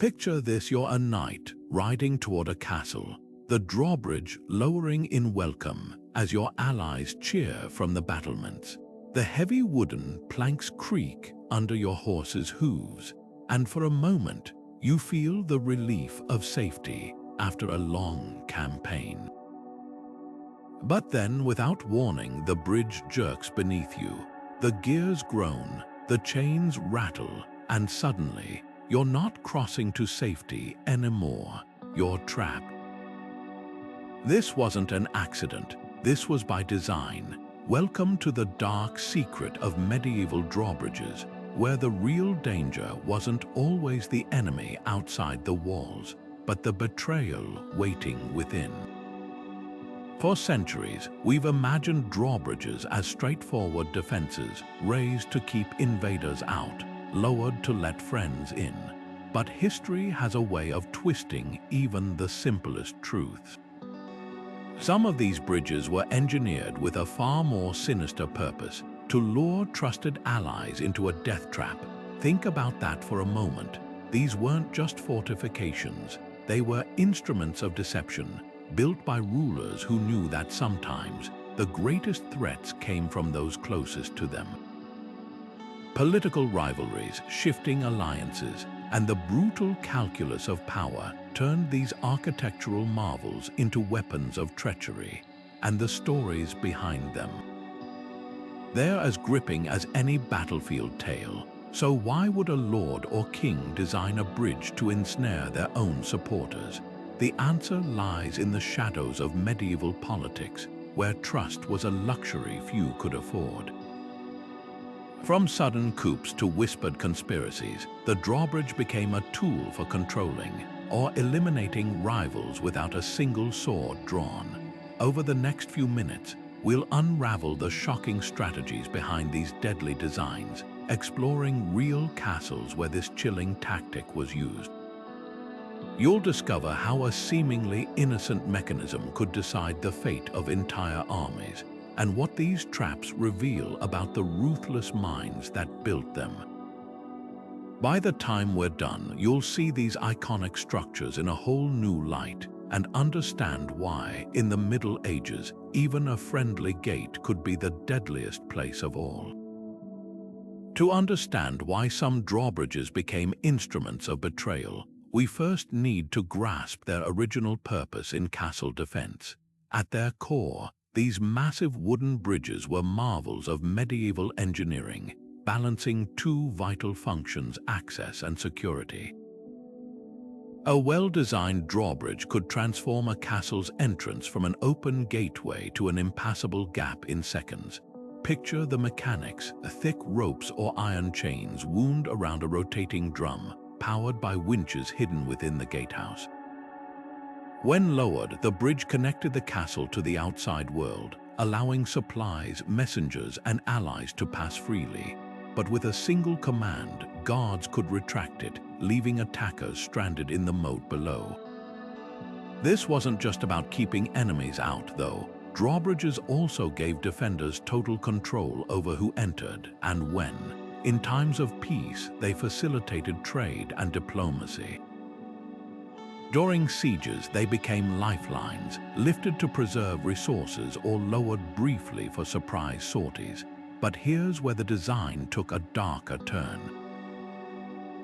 Picture this: you're a knight riding toward a castle, the drawbridge lowering in welcome as your allies cheer from the battlements. The heavy wooden planks creak under your horse's hooves, and for a moment you feel the relief of safety after a long campaign. But then, without warning, the bridge jerks beneath you. The gears groan, the chains rattle, and suddenly you're not crossing to safety anymore. You're trapped. This wasn't an accident. This was by design. Welcome to the dark secret of medieval drawbridges, where the real danger wasn't always the enemy outside the walls, but the betrayal waiting within. For centuries, we've imagined drawbridges as straightforward defenses, raised to keep invaders out, lowered to let friends in. But history has a way of twisting even the simplest truths. Some of these bridges were engineered with a far more sinister purpose: to lure trusted allies into a death trap. Think about that for a moment. These weren't just fortifications. They were instruments of deception, built by rulers who knew that sometimes the greatest threats came from those closest to them. Political rivalries, shifting alliances, and the brutal calculus of power turned these architectural marvels into weapons of treachery, and the stories behind them. They're as gripping as any battlefield tale. So why would a lord or king design a bridge to ensnare their own supporters? The answer lies in the shadows of medieval politics, where trust was a luxury few could afford. From sudden coups to whispered conspiracies, the drawbridge became a tool for controlling or eliminating rivals without a single sword drawn. Over the next few minutes, we'll unravel the shocking strategies behind these deadly designs, exploring real castles where this chilling tactic was used. You'll discover how a seemingly innocent mechanism could decide the fate of entire armies, and what these traps reveal about the ruthless minds that built them. By the time we're done, you'll see these iconic structures in a whole new light and understand why, in the Middle Ages, even a friendly gate could be the deadliest place of all. To understand why some drawbridges became instruments of betrayal, we first need to grasp their original purpose in castle defense. At their core, these massive wooden bridges were marvels of medieval engineering, balancing two vital functions: access and security. A well-designed drawbridge could transform a castle's entrance from an open gateway to an impassable gap in seconds. Picture the mechanics: thick ropes or iron chains wound around a rotating drum, powered by winches hidden within the gatehouse. When lowered, the bridge connected the castle to the outside world, allowing supplies, messengers, and allies to pass freely. But with a single command, guards could retract it, leaving attackers stranded in the moat below. This wasn't just about keeping enemies out, though. Drawbridges also gave defenders total control over who entered and when. In times of peace, they facilitated trade and diplomacy. During sieges, they became lifelines, lifted to preserve resources or lowered briefly for surprise sorties. But here's where the design took a darker turn.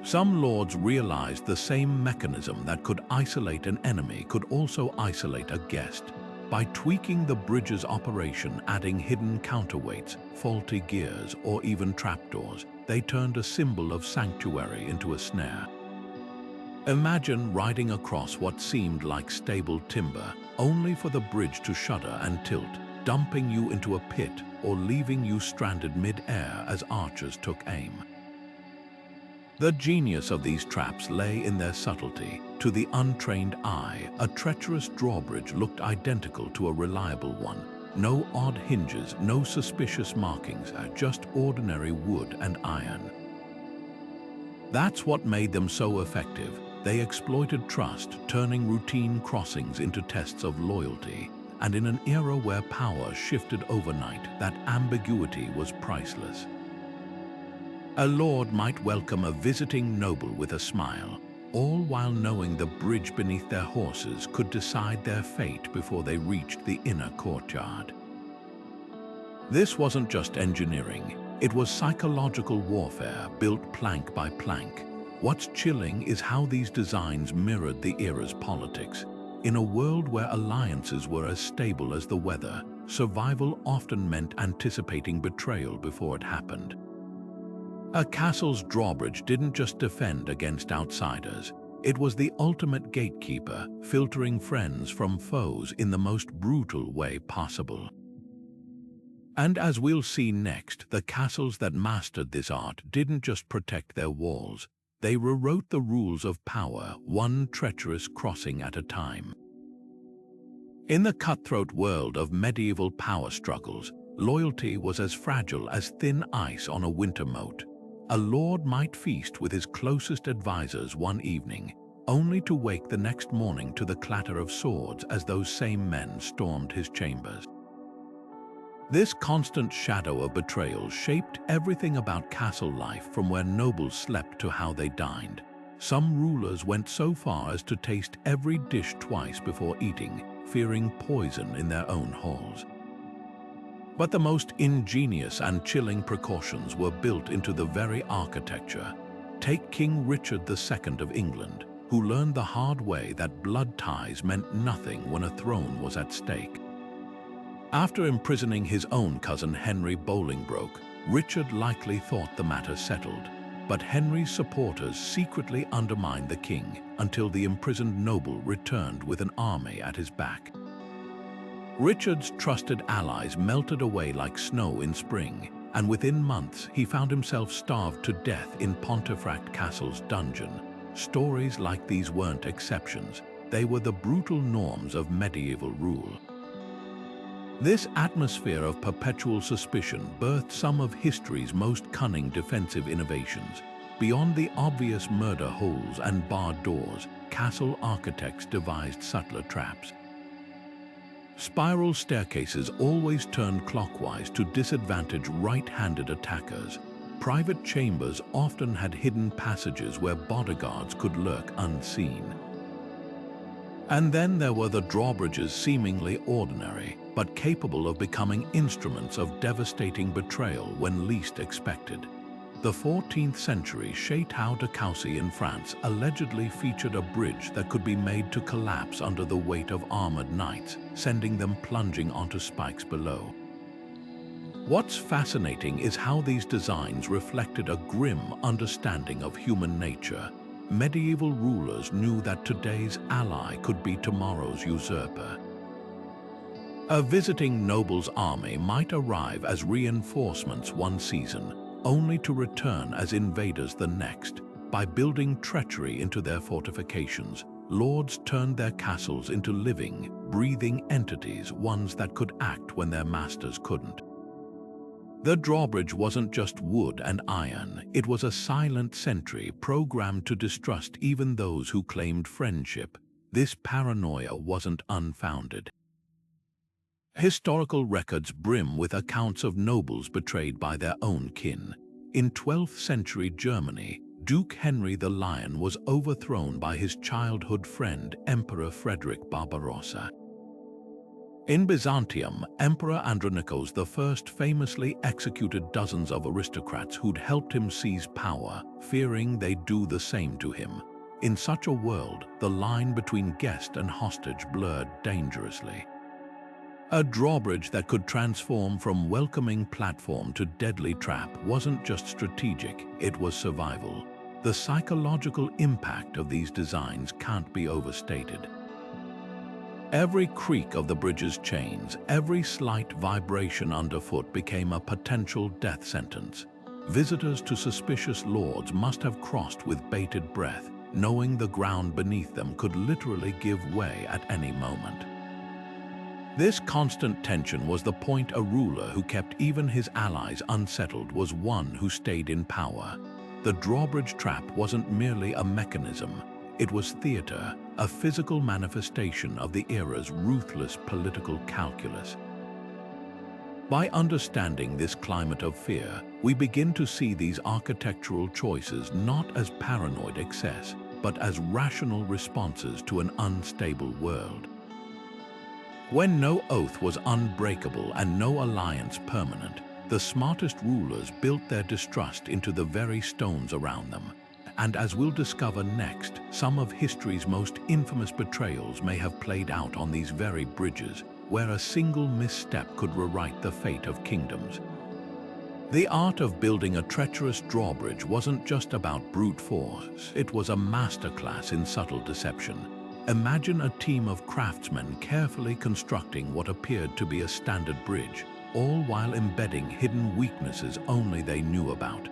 Some lords realized the same mechanism that could isolate an enemy could also isolate a guest. By tweaking the bridge's operation, adding hidden counterweights, faulty gears, or even trapdoors, they turned a symbol of sanctuary into a snare. Imagine riding across what seemed like stable timber, only for the bridge to shudder and tilt, dumping you into a pit or leaving you stranded mid-air as archers took aim. The genius of these traps lay in their subtlety. To the untrained eye, a treacherous drawbridge looked identical to a reliable one. No odd hinges, no suspicious markings, just ordinary wood and iron. That's what made them so effective. They exploited trust, turning routine crossings into tests of loyalty. And in an era where power shifted overnight, that ambiguity was priceless. A lord might welcome a visiting noble with a smile, all while knowing the bridge beneath their horses could decide their fate before they reached the inner courtyard. This wasn't just engineering, it was psychological warfare built plank by plank. What's chilling is how these designs mirrored the era's politics. In a world where alliances were as stable as the weather, survival often meant anticipating betrayal before it happened. A castle's drawbridge didn't just defend against outsiders, it was the ultimate gatekeeper, filtering friends from foes in the most brutal way possible. And as we'll see next, the castles that mastered this art didn't just protect their walls, they rewrote the rules of power, one treacherous crossing at a time. In the cutthroat world of medieval power struggles, loyalty was as fragile as thin ice on a winter moat. A lord might feast with his closest advisors one evening, only to wake the next morning to the clatter of swords as those same men stormed his chambers. This constant shadow of betrayal shaped everything about castle life, from where nobles slept to how they dined. Some rulers went so far as to taste every dish twice before eating, fearing poison in their own halls. But the most ingenious and chilling precautions were built into the very architecture. Take King Richard II of England, who learned the hard way that blood ties meant nothing when a throne was at stake. After imprisoning his own cousin Henry Bolingbroke, Richard likely thought the matter settled. But Henry's supporters secretly undermined the king until the imprisoned noble returned with an army at his back. Richard's trusted allies melted away like snow in spring, and within months he found himself starved to death in Pontefract Castle's dungeon. Stories like these weren't exceptions, they were the brutal norms of medieval rule. This atmosphere of perpetual suspicion birthed some of history's most cunning defensive innovations. Beyond the obvious murder holes and barred doors, castle architects devised subtler traps. Spiral staircases always turned clockwise to disadvantage right-handed attackers. Private chambers often had hidden passages where bodyguards could lurk unseen. And then there were the drawbridges, seemingly ordinary, but capable of becoming instruments of devastating betrayal when least expected. The 14th century Château de Coucy in France allegedly featured a bridge that could be made to collapse under the weight of armored knights, sending them plunging onto spikes below. What's fascinating is how these designs reflected a grim understanding of human nature. Medieval rulers knew that today's ally could be tomorrow's usurper. A visiting noble's army might arrive as reinforcements one season, only to return as invaders the next. By building treachery into their fortifications, lords turned their castles into living, breathing entities, ones that could act when their masters couldn't. The drawbridge wasn't just wood and iron, it was a silent sentry programmed to distrust even those who claimed friendship. This paranoia wasn't unfounded. Historical records brim with accounts of nobles betrayed by their own kin. In 12th century Germany, Duke Henry the Lion was overthrown by his childhood friend, Emperor Frederick Barbarossa. In Byzantium, Emperor Andronikos I famously executed dozens of aristocrats who'd helped him seize power, fearing they'd do the same to him. In such a world, the line between guest and hostage blurred dangerously. A drawbridge that could transform from welcoming platform to deadly trap wasn't just strategic, it was survival. The psychological impact of these designs can't be overstated. Every creak of the bridge's chains, every slight vibration underfoot became a potential death sentence. Visitors to suspicious lords must have crossed with bated breath, knowing the ground beneath them could literally give way at any moment. This constant tension was the point. A ruler who kept even his allies unsettled was one who stayed in power. The drawbridge trap wasn't merely a mechanism, it was theater, a physical manifestation of the era's ruthless political calculus. By understanding this climate of fear, we begin to see these architectural choices not as paranoid excess, but as rational responses to an unstable world. When no oath was unbreakable and no alliance permanent, the smartest rulers built their distrust into the very stones around them. And as we'll discover next, some of history's most infamous betrayals may have played out on these very bridges, where a single misstep could rewrite the fate of kingdoms. The art of building a treacherous drawbridge wasn't just about brute force, it was a masterclass in subtle deception. Imagine a team of craftsmen carefully constructing what appeared to be a standard bridge, all while embedding hidden weaknesses only they knew about.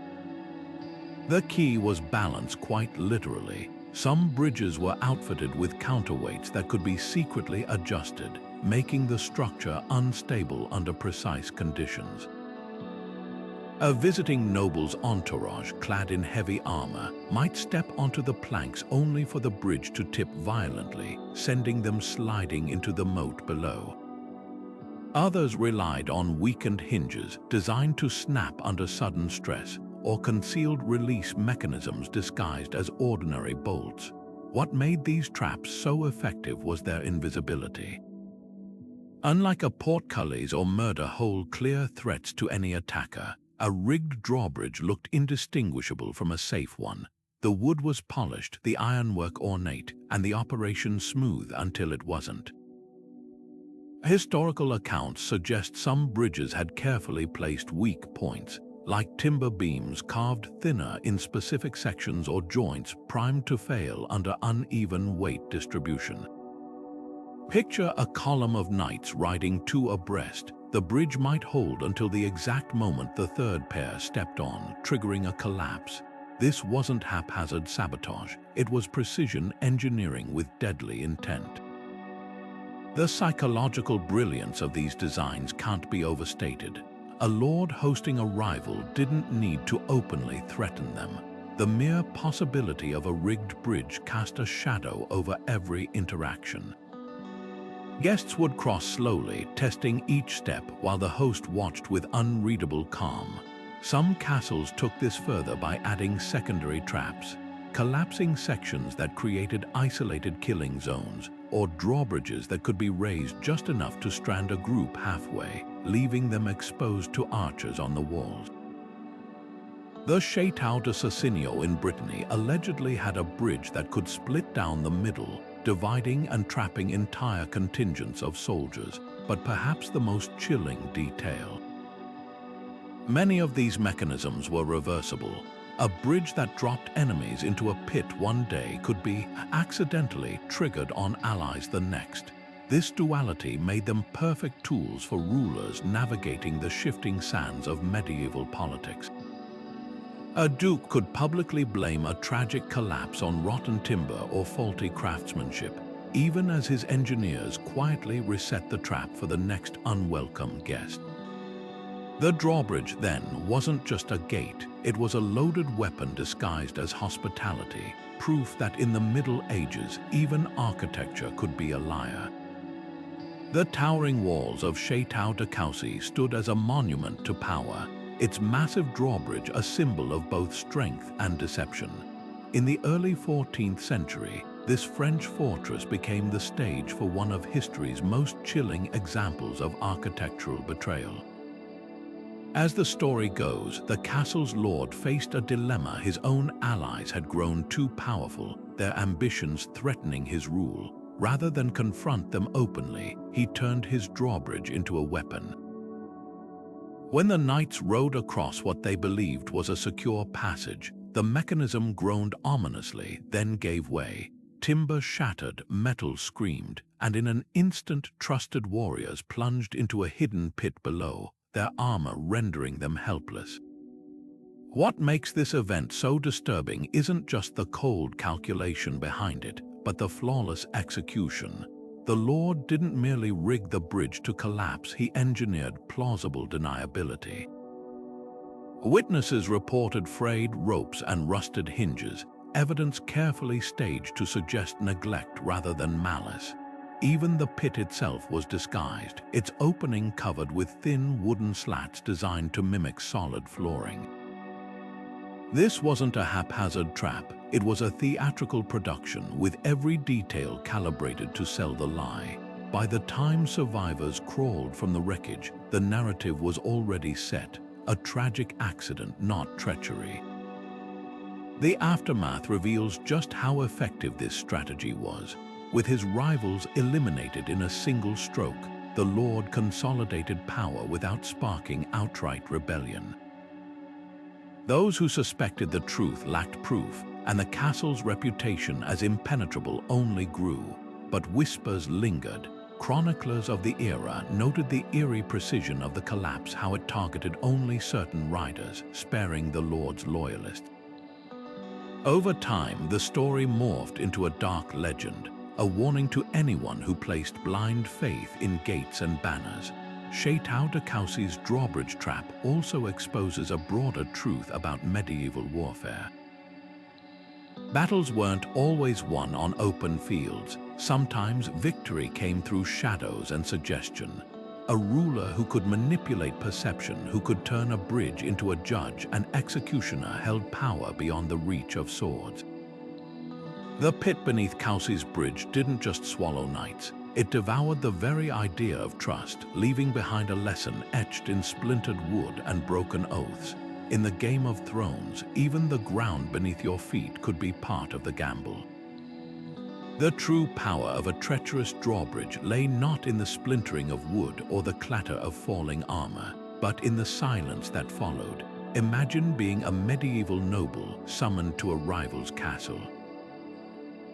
The key was balance, quite literally. Some bridges were outfitted with counterweights that could be secretly adjusted, making the structure unstable under precise conditions. A visiting noble's entourage, clad in heavy armor, might step onto the planks only for the bridge to tip violently, sending them sliding into the moat below. Others relied on weakened hinges designed to snap under sudden stress, or concealed release mechanisms disguised as ordinary bolts. What made these traps so effective was their invisibility. Unlike a portcullis or murder hole clear threats to any attacker, a rigged drawbridge looked indistinguishable from a safe one. The wood was polished, the ironwork ornate, and the operation smooth until it wasn't. Historical accounts suggest some bridges had carefully placed weak points, like timber beams carved thinner in specific sections or joints primed to fail under uneven weight distribution. Picture a column of knights riding two abreast. The bridge might hold until the exact moment the third pair stepped on, triggering a collapse. This wasn't haphazard sabotage, it was precision engineering with deadly intent. The psychological brilliance of these designs can't be overstated. A lord hosting a rival didn't need to openly threaten them. The mere possibility of a rigged bridge cast a shadow over every interaction. Guests would cross slowly, testing each step while the host watched with unreadable calm. Some castles took this further by adding secondary traps, collapsing sections that created isolated killing zones, or drawbridges that could be raised just enough to strand a group halfway, leaving them exposed to archers on the walls. The Château de Sassinio in Brittany allegedly had a bridge that could split down the middle, dividing and trapping entire contingents of soldiers, but perhaps the most chilling detail. Many of these mechanisms were reversible. A bridge that dropped enemies into a pit one day could be accidentally triggered on allies the next. This duality made them perfect tools for rulers navigating the shifting sands of medieval politics. A duke could publicly blame a tragic collapse on rotten timber or faulty craftsmanship, even as his engineers quietly reset the trap for the next unwelcome guest. The drawbridge, then, wasn't just a gate, it was a loaded weapon disguised as hospitality, proof that in the Middle Ages, even architecture could be a liar. The towering walls of Château de Coucy stood as a monument to power, its massive drawbridge a symbol of both strength and deception. In the early 14th century, this French fortress became the stage for one of history's most chilling examples of architectural betrayal. As the story goes, the castle's lord faced a dilemma. His own allies had grown too powerful, their ambitions threatening his rule. Rather than confront them openly, he turned his drawbridge into a weapon. When the knights rode across what they believed was a secure passage, the mechanism groaned ominously, then gave way. Timber shattered, metal screamed, and in an instant trusted warriors plunged into a hidden pit below, their armor rendering them helpless. What makes this event so disturbing isn't just the cold calculation behind it, but the flawless execution. The Lord didn't merely rig the bridge to collapse, he engineered plausible deniability. Witnesses reported frayed ropes and rusted hinges, evidence carefully staged to suggest neglect rather than malice. Even the pit itself was disguised, its opening covered with thin wooden slats designed to mimic solid flooring. This wasn't a haphazard trap, it was a theatrical production with every detail calibrated to sell the lie. By the time survivors crawled from the wreckage, the narrative was already set, a tragic accident, not treachery. The aftermath reveals just how effective this strategy was. With his rivals eliminated in a single stroke, the Lord consolidated power without sparking outright rebellion. Those who suspected the truth lacked proof, and the castle's reputation as impenetrable only grew. But whispers lingered. Chroniclers of the era noted the eerie precision of the collapse, how it targeted only certain riders, sparing the Lord's loyalists. Over time, the story morphed into a dark legend, a warning to anyone who placed blind faith in gates and banners. Chetau de Causy's Drawbridge trap also exposes a broader truth about medieval warfare. Battles weren't always won on open fields. Sometimes victory came through shadows and suggestion. A ruler who could manipulate perception, who could turn a bridge into a judge, an executioner held power beyond the reach of swords. The pit beneath Causy's bridge didn't just swallow knights. It devoured the very idea of trust, leaving behind a lesson etched in splintered wood and broken oaths. In the Game of Thrones, even the ground beneath your feet could be part of the gamble. The true power of a treacherous drawbridge lay not in the splintering of wood or the clatter of falling armor, but in the silence that followed. Imagine being a medieval noble summoned to a rival's castle.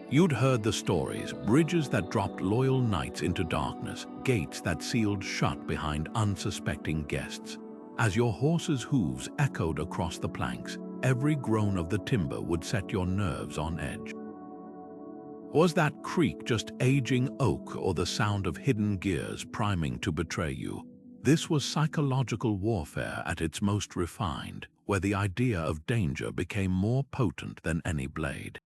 You'd heard the stories, bridges that dropped loyal knights into darkness, gates that sealed shut behind unsuspecting guests. As your horse's hooves echoed across the planks, every groan of the timber would set your nerves on edge. Was that creak just aging oak or the sound of hidden gears priming to betray you? This was psychological warfare at its most refined, where the idea of danger became more potent than any blade.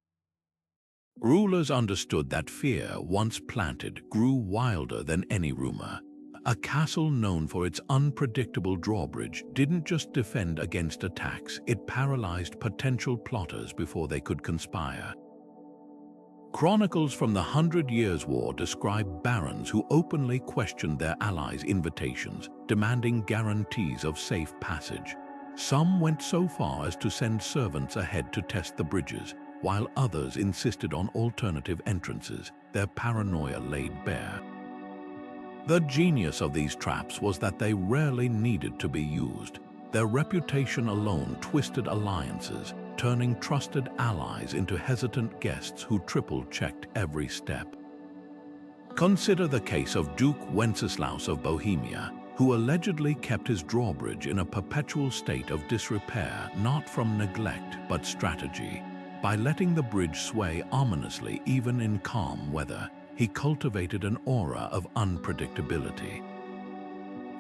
Rulers understood that fear, once planted, grew wilder than any rumor. A castle known for its unpredictable drawbridge didn't just defend against attacks, it paralyzed potential plotters before they could conspire. Chronicles from the 100 Years' War describe barons who openly questioned their allies' invitations, demanding guarantees of safe passage. Some went so far as to send servants ahead to test the bridges, while others insisted on alternative entrances, their paranoia laid bare. The genius of these traps was that they rarely needed to be used. Their reputation alone twisted alliances, turning trusted allies into hesitant guests who triple-checked every step. Consider the case of Duke Wenceslaus of Bohemia, who allegedly kept his drawbridge in a perpetual state of disrepair, not from neglect but strategy. By letting the bridge sway ominously even in calm weather, he cultivated an aura of unpredictability.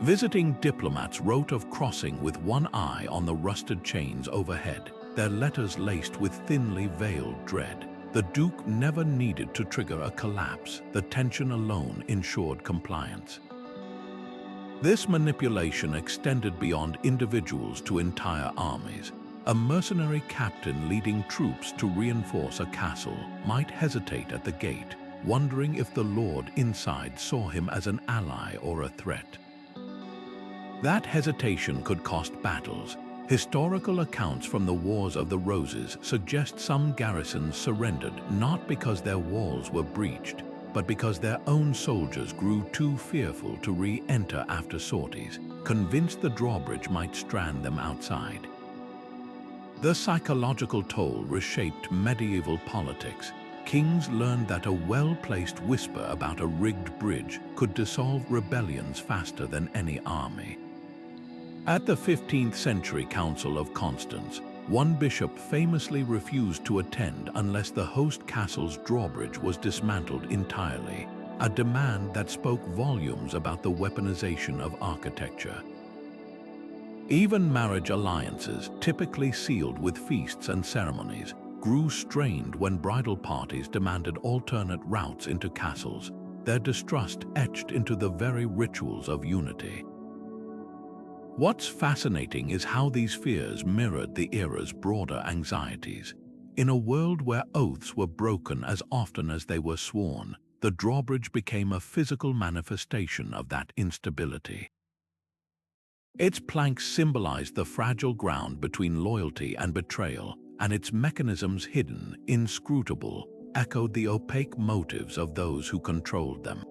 Visiting diplomats wrote of crossing with one eye on the rusted chains overhead, their letters laced with thinly veiled dread. The Duke never needed to trigger a collapse, the tension alone ensured compliance. This manipulation extended beyond individuals to entire armies. A mercenary captain leading troops to reinforce a castle might hesitate at the gate, wondering if the lord inside saw him as an ally or a threat. That hesitation could cost battles. Historical accounts from the Wars of the Roses suggest some garrisons surrendered not because their walls were breached, but because their own soldiers grew too fearful to re-enter after sorties, convinced the drawbridge might strand them outside. The psychological toll reshaped medieval politics. Kings learned that a well-placed whisper about a rigged bridge could dissolve rebellions faster than any army. At the 15th century Council of Constance, one bishop famously refused to attend unless the host castle's drawbridge was dismantled entirely, a demand that spoke volumes about the weaponization of architecture. Even marriage alliances, typically sealed with feasts and ceremonies, grew strained when bridal parties demanded alternate routes into castles, their distrust etched into the very rituals of unity. What's fascinating is how these fears mirrored the era's broader anxieties. In a world where oaths were broken as often as they were sworn, the drawbridge became a physical manifestation of that instability. Its planks symbolized the fragile ground between loyalty and betrayal, and its mechanisms, hidden, inscrutable, echoed the opaque motives of those who controlled them.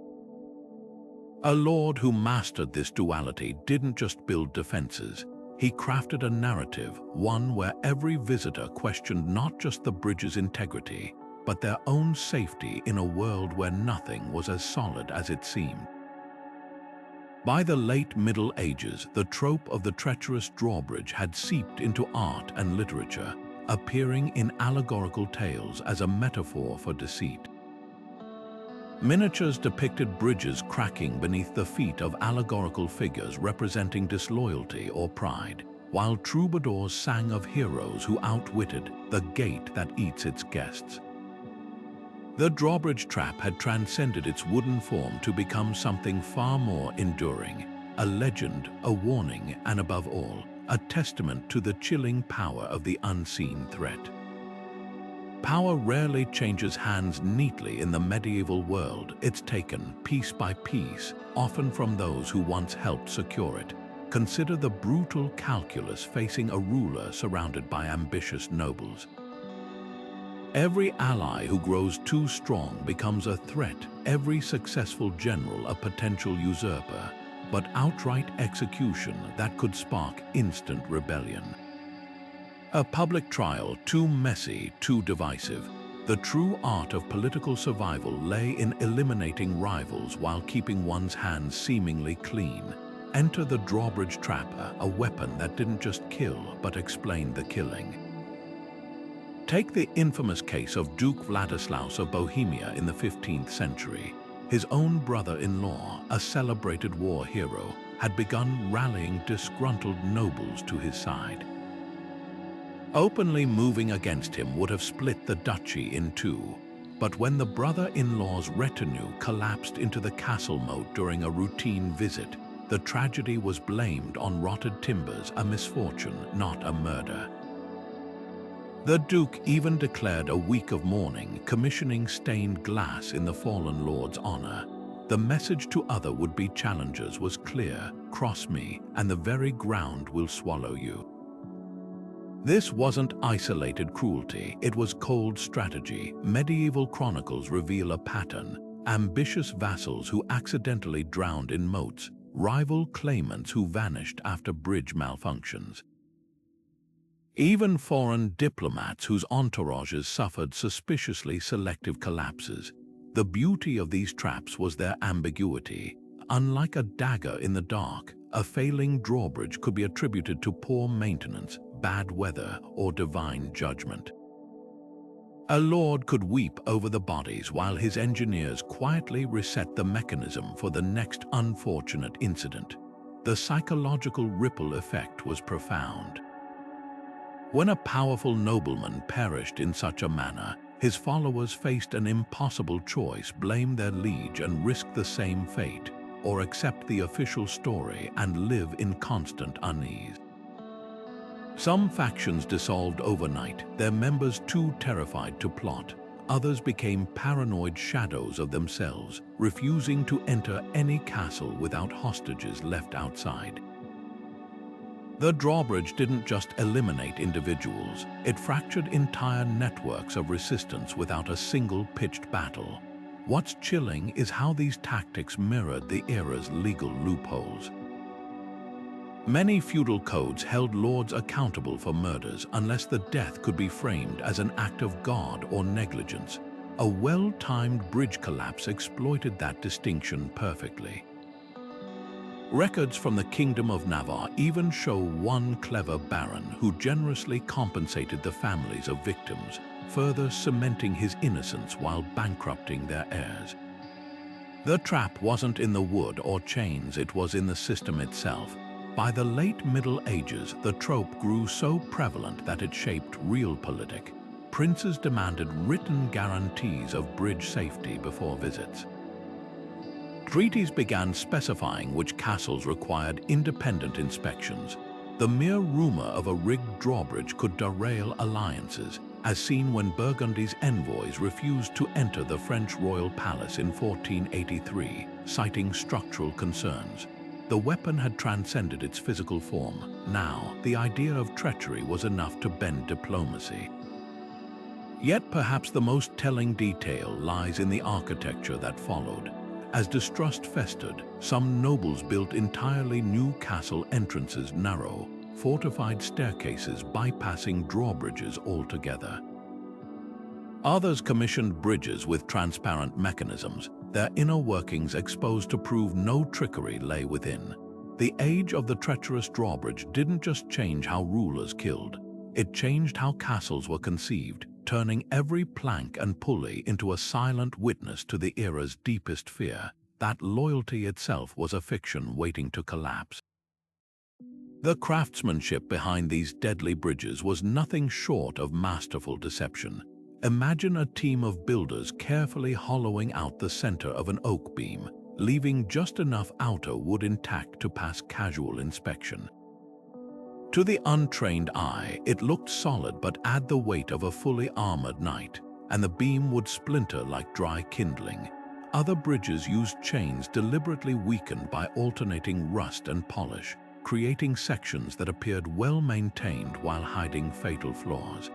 A lord who mastered this duality didn't just build defenses. He crafted a narrative, one where every visitor questioned not just the bridge's integrity, but their own safety in a world where nothing was as solid as it seemed. By the late Middle Ages, the trope of the treacherous drawbridge had seeped into art and literature, appearing in allegorical tales as a metaphor for deceit. Miniatures depicted bridges cracking beneath the feet of allegorical figures representing disloyalty or pride, while troubadours sang of heroes who outwitted the gate that eats its guests. The drawbridge trap had transcended its wooden form to become something far more enduring, a legend, a warning, and above all, a testament to the chilling power of the unseen threat. Power rarely changes hands neatly in the medieval world. It's taken piece by piece, often from those who once helped secure it. Consider the brutal calculus facing a ruler surrounded by ambitious nobles. Every ally who grows too strong becomes a threat, every successful general a potential usurper, but outright execution that could spark instant rebellion. A public trial too messy, too divisive. The true art of political survival lay in eliminating rivals while keeping one's hands seemingly clean. Enter the drawbridge trapper, a weapon that didn't just kill, but explained the killing. Take the infamous case of Duke Vladislaus of Bohemia in the 15th century. His own brother-in-law, a celebrated war hero, had begun rallying disgruntled nobles to his side. Openly moving against him would have split the duchy in two, but when the brother-in-law's retinue collapsed into the castle moat during a routine visit, the tragedy was blamed on rotted timbers, a misfortune, not a murder. The Duke even declared a week of mourning, commissioning stained glass in the fallen lord's honor. The message to other would-be challengers was clear: cross me, and the very ground will swallow you. This wasn't isolated cruelty, it was cold strategy. Medieval chronicles reveal a pattern: ambitious vassals who accidentally drowned in moats, rival claimants who vanished after bridge malfunctions. Even foreign diplomats whose entourages suffered suspiciously selective collapses. The beauty of these traps was their ambiguity. Unlike a dagger in the dark, a failing drawbridge could be attributed to poor maintenance, bad weather, or divine judgment. A lord could weep over the bodies while his engineers quietly reset the mechanism for the next unfortunate incident. The psychological ripple effect was profound. When a powerful nobleman perished in such a manner, his followers faced an impossible choice: blame their liege and risk the same fate, or accept the official story and live in constant unease. Some factions dissolved overnight, their members too terrified to plot. Others became paranoid shadows of themselves, refusing to enter any castle without hostages left outside. The drawbridge didn't just eliminate individuals, it fractured entire networks of resistance without a single pitched battle. What's chilling is how these tactics mirrored the era's legal loopholes. Many feudal codes held lords accountable for murders unless the death could be framed as an act of God or negligence. A well-timed bridge collapse exploited that distinction perfectly. Records from the Kingdom of Navarre even show one clever baron who generously compensated the families of victims, further cementing his innocence while bankrupting their heirs. The trap wasn't in the wood or chains, it was in the system itself. By the late Middle Ages, the trope grew so prevalent that it shaped realpolitik. Princes demanded written guarantees of bridge safety before visits. Treaties began specifying which castles required independent inspections. The mere rumor of a rigged drawbridge could derail alliances, as seen when Burgundy's envoys refused to enter the French royal palace in 1483, citing structural concerns. The weapon had transcended its physical form. Now, the idea of treachery was enough to bend diplomacy. Yet perhaps the most telling detail lies in the architecture that followed. As distrust festered, some nobles built entirely new castle entrances, narrow, fortified staircases bypassing drawbridges altogether. Others commissioned bridges with transparent mechanisms, their inner workings exposed to prove no trickery lay within. The age of the treacherous drawbridge didn't just change how rulers killed, it changed how castles were conceived, turning every plank and pulley into a silent witness to the era's deepest fear, that loyalty itself was a fiction waiting to collapse. The craftsmanship behind these deadly bridges was nothing short of masterful deception. Imagine a team of builders carefully hollowing out the center of an oak beam, leaving just enough outer wood intact to pass casual inspection. To the untrained eye, it looked solid, but add the weight of a fully armored knight, and the beam would splinter like dry kindling. Other bridges used chains deliberately weakened by alternating rust and polish, creating sections that appeared well maintained while hiding fatal flaws.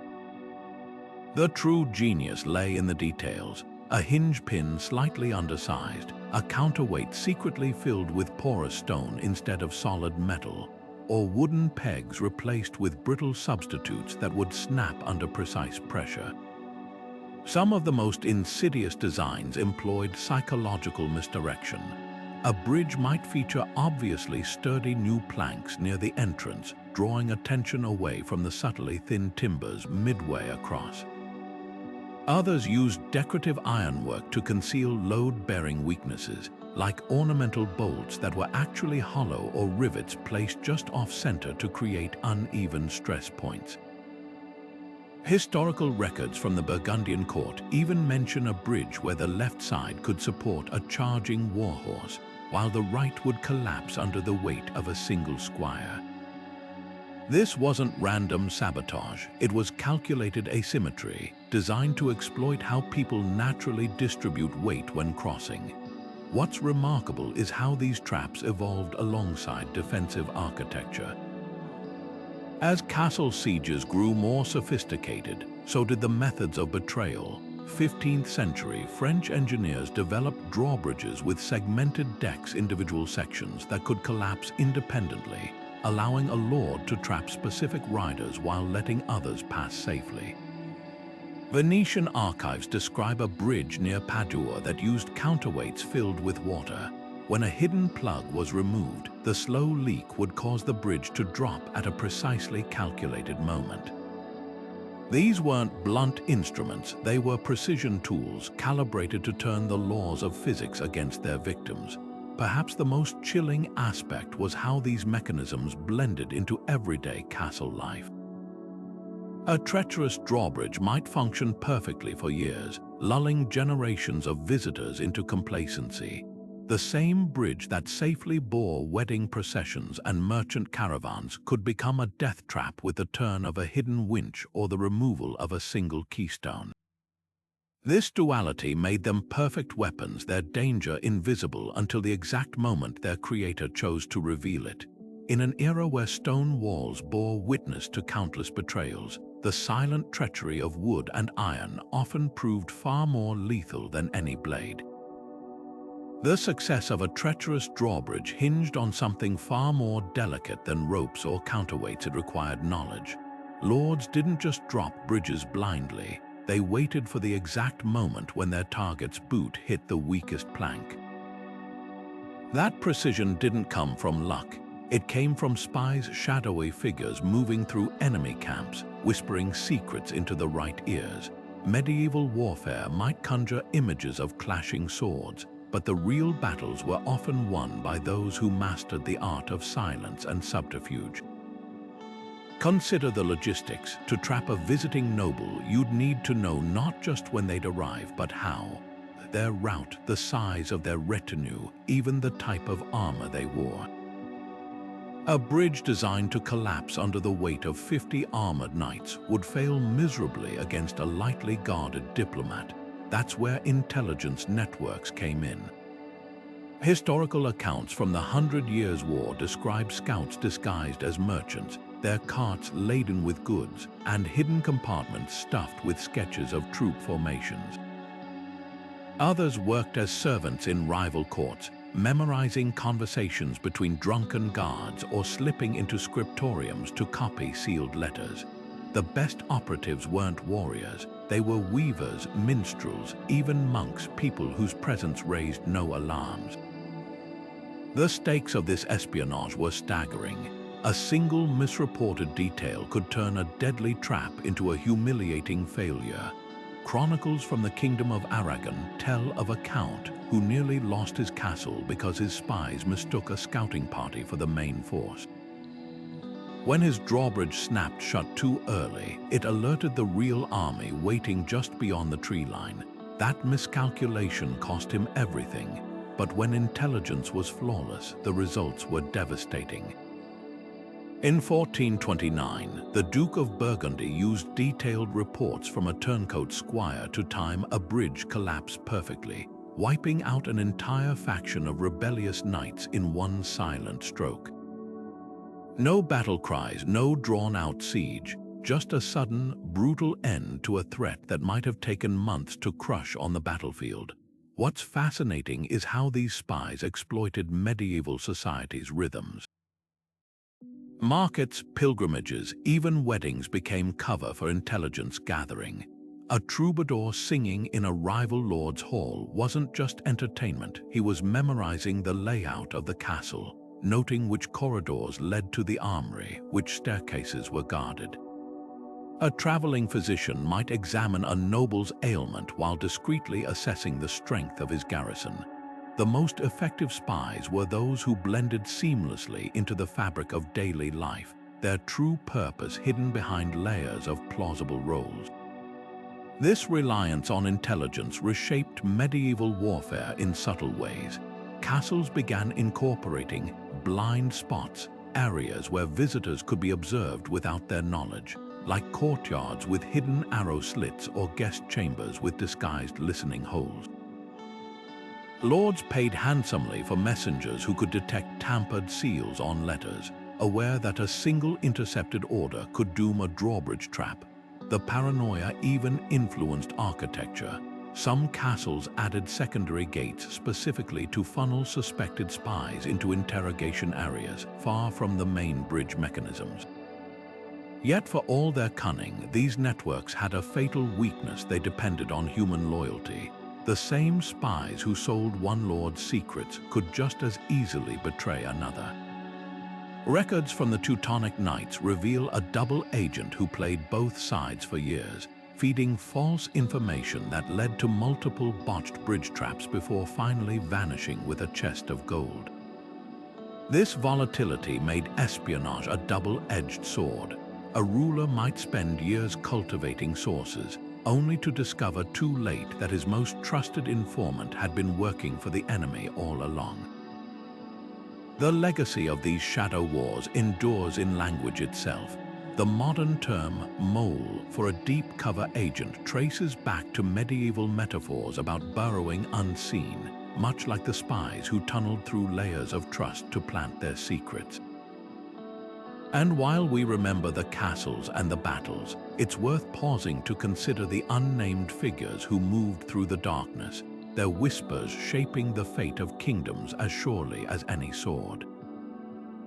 The true genius lay in the details: a hinge pin slightly undersized, a counterweight secretly filled with porous stone instead of solid metal, or wooden pegs replaced with brittle substitutes that would snap under precise pressure. Some of the most insidious designs employed psychological misdirection. A bridge might feature obviously sturdy new planks near the entrance, drawing attention away from the subtly thin timbers midway across. Others used decorative ironwork to conceal load-bearing weaknesses, like ornamental bolts that were actually hollow or rivets placed just off-center to create uneven stress points. Historical records from the Burgundian court even mention a bridge where the left side could support a charging warhorse, while the right would collapse under the weight of a single squire. This wasn't random sabotage, it was calculated asymmetry, designed to exploit how people naturally distribute weight when crossing. What's remarkable is how these traps evolved alongside defensive architecture. As castle sieges grew more sophisticated, so did the methods of betrayal. 15th century French engineers developed drawbridges with segmented decks, individual sections that could collapse independently, allowing a lord to trap specific riders while letting others pass safely. Venetian archives describe a bridge near Padua that used counterweights filled with water. When a hidden plug was removed, the slow leak would cause the bridge to drop at a precisely calculated moment. These weren't blunt instruments, they were precision tools calibrated to turn the laws of physics against their victims. Perhaps the most chilling aspect was how these mechanisms blended into everyday castle life. A treacherous drawbridge might function perfectly for years, lulling generations of visitors into complacency. The same bridge that safely bore wedding processions and merchant caravans could become a death trap with the turn of a hidden winch or the removal of a single keystone. This duality made them perfect weapons, their danger invisible until the exact moment their creator chose to reveal it. In an era where stone walls bore witness to countless betrayals, the silent treachery of wood and iron often proved far more lethal than any blade. The success of a treacherous drawbridge hinged on something far more delicate than ropes or counterweights. It required knowledge. Lords didn't just drop bridges blindly, they waited for the exact moment when their target's boot hit the weakest plank. That precision didn't come from luck. It came from spies, shadowy figures moving through enemy camps, whispering secrets into the right ears. Medieval warfare might conjure images of clashing swords, but the real battles were often won by those who mastered the art of silence and subterfuge. Consider the logistics. To trap a visiting noble, you'd need to know not just when they'd arrive, but how. their route, the size of their retinue, even the type of armor they wore. A bridge designed to collapse under the weight of 50 armored knights would fail miserably against a lightly guarded diplomat. That's where intelligence networks came in. Historical accounts from the 100 Years' War describe scouts disguised as merchants, their carts laden with goods, and hidden compartments stuffed with sketches of troop formations. Others worked as servants in rival courts, memorizing conversations between drunken guards or slipping into scriptoriums to copy sealed letters. The best operatives weren't warriors, they were weavers, minstrels, even monks, people whose presence raised no alarms. The stakes of this espionage were staggering. A single misreported detail could turn a deadly trap into a humiliating failure. Chronicles from the Kingdom of Aragon tell of a count who nearly lost his castle because his spies mistook a scouting party for the main force. When his drawbridge snapped shut too early, it alerted the real army waiting just beyond the tree line. That miscalculation cost him everything, but when intelligence was flawless, the results were devastating. In 1429, the Duke of Burgundy used detailed reports from a turncoat squire to time a bridge collapse perfectly, wiping out an entire faction of rebellious knights in one silent stroke. No battle cries, no drawn-out siege, just a sudden, brutal end to a threat that might have taken months to crush on the battlefield. What's fascinating is how these spies exploited medieval society's rhythms. Markets, pilgrimages, even weddings became cover for intelligence gathering. A troubadour singing in a rival lord's hall wasn't just entertainment, he was memorizing the layout of the castle, noting which corridors led to the armory, which staircases were guarded. A traveling physician might examine a noble's ailment while discreetly assessing the strength of his garrison. The most effective spies were those who blended seamlessly into the fabric of daily life, their true purpose hidden behind layers of plausible roles. This reliance on intelligence reshaped medieval warfare in subtle ways. Castles began incorporating blind spots, areas where visitors could be observed without their knowledge, like courtyards with hidden arrow slits or guest chambers with disguised listening holes. Lords paid handsomely for messengers who could detect tampered seals on letters, aware that a single intercepted order could doom a drawbridge trap. The paranoia even influenced architecture. Some castles added secondary gates specifically to funnel suspected spies into interrogation areas far from the main bridge mechanisms. Yet for all their cunning, these networks had a fatal weakness: they depended on human loyalty. The same spies who sold one lord's secrets could just as easily betray another. Records from the Teutonic Knights reveal a double agent who played both sides for years, feeding false information that led to multiple botched bridge traps before finally vanishing with a chest of gold. This volatility made espionage a double-edged sword. A ruler might spend years cultivating sources, only to discover too late that his most trusted informant had been working for the enemy all along. The legacy of these shadow wars endures in language itself. The modern term mole for a deep cover agent traces back to medieval metaphors about burrowing unseen, much like the spies who tunneled through layers of trust to plant their secrets. And while we remember the castles and the battles, it's worth pausing to consider the unnamed figures who moved through the darkness, their whispers shaping the fate of kingdoms as surely as any sword.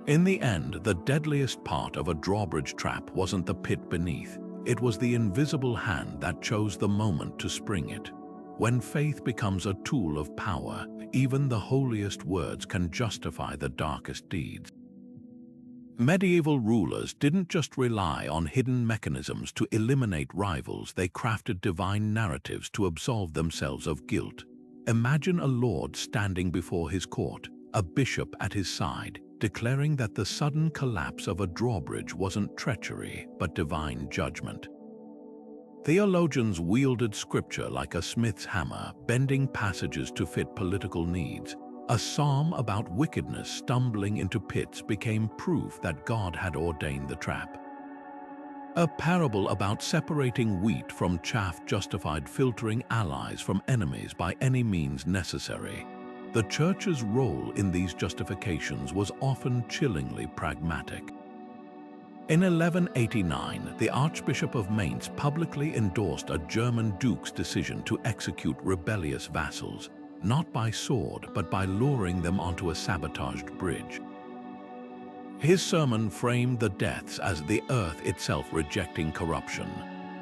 In the end, the deadliest part of a drawbridge trap wasn't the pit beneath. It was the invisible hand that chose the moment to spring it. When faith becomes a tool of power, even the holiest words can justify the darkest deeds. Medieval rulers didn't just rely on hidden mechanisms to eliminate rivals, they crafted divine narratives to absolve themselves of guilt. Imagine a lord standing before his court, a bishop at his side, declaring that the sudden collapse of a drawbridge wasn't treachery but divine judgment. Theologians wielded scripture like a smith's hammer, bending passages to fit political needs. A psalm about wickedness stumbling into pits became proof that God had ordained the trap. A parable about separating wheat from chaff justified filtering allies from enemies by any means necessary. The Church's role in these justifications was often chillingly pragmatic. In 1189, the Archbishop of Mainz publicly endorsed a German duke's decision to execute rebellious vassals, not by sword but by luring them onto a sabotaged bridge. His sermon framed the deaths as the earth itself rejecting corruption,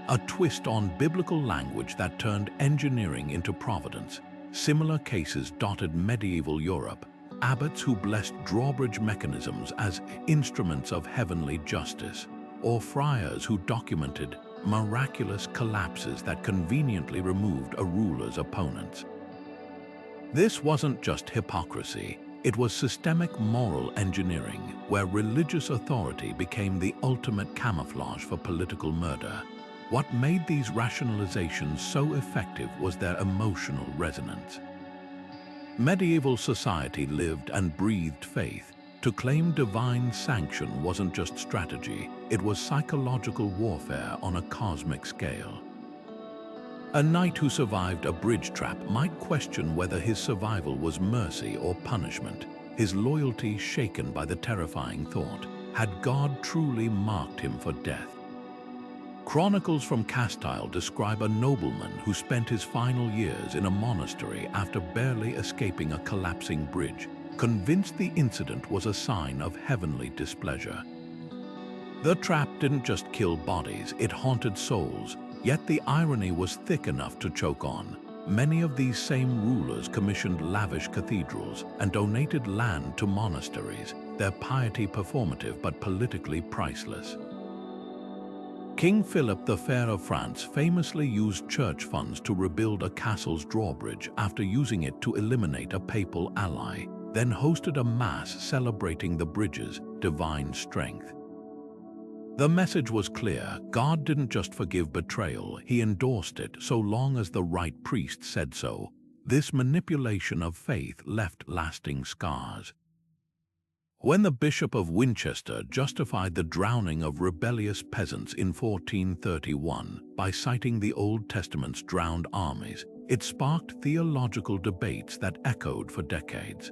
a twist on biblical language that turned engineering into providence. Similar cases dotted medieval Europe, abbots who blessed drawbridge mechanisms as instruments of heavenly justice, or friars who documented miraculous collapses that conveniently removed a ruler's opponents. This wasn't just hypocrisy, it was systemic moral engineering, where religious authority became the ultimate camouflage for political murder. What made these rationalizations so effective was their emotional resonance. Medieval society lived and breathed faith. To claim divine sanction wasn't just strategy, it was psychological warfare on a cosmic scale. A knight who survived a bridge trap might question whether his survival was mercy or punishment, his loyalty shaken by the terrifying thought, had God truly marked him for death? Chronicles from Castile describe a nobleman who spent his final years in a monastery after barely escaping a collapsing bridge, convinced the incident was a sign of heavenly displeasure. The trap didn't just kill bodies, it haunted souls, yet the irony was thick enough to choke on. Many of these same rulers commissioned lavish cathedrals and donated land to monasteries, their piety performative but politically priceless. King Philip the Fair of France famously used church funds to rebuild a castle's drawbridge after using it to eliminate a papal ally, then hosted a mass celebrating the bridge's divine strength. The message was clear: God didn't just forgive betrayal, he endorsed it so long as the right priest said so. This manipulation of faith left lasting scars. When the Bishop of Winchester justified the drowning of rebellious peasants in 1431 by citing the Old Testament's drowned armies, it sparked theological debates that echoed for decades.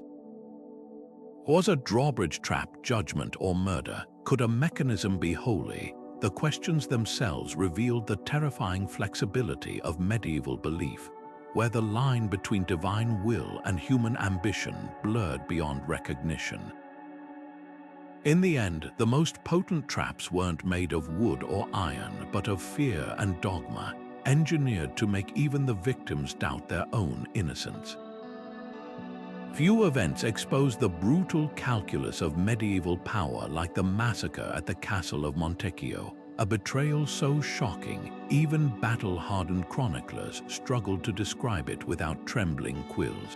Was a drawbridge trap judgment or murder? Could a mechanism be holy? The questions themselves revealed the terrifying flexibility of medieval belief, where the line between divine will and human ambition blurred beyond recognition. In the end, the most potent traps weren't made of wood or iron, but of fear and dogma, engineered to make even the victims doubt their own innocence. Few events expose the brutal calculus of medieval power like the massacre at the castle of Montecchio, a betrayal so shocking, even battle-hardened chroniclers struggled to describe it without trembling quills.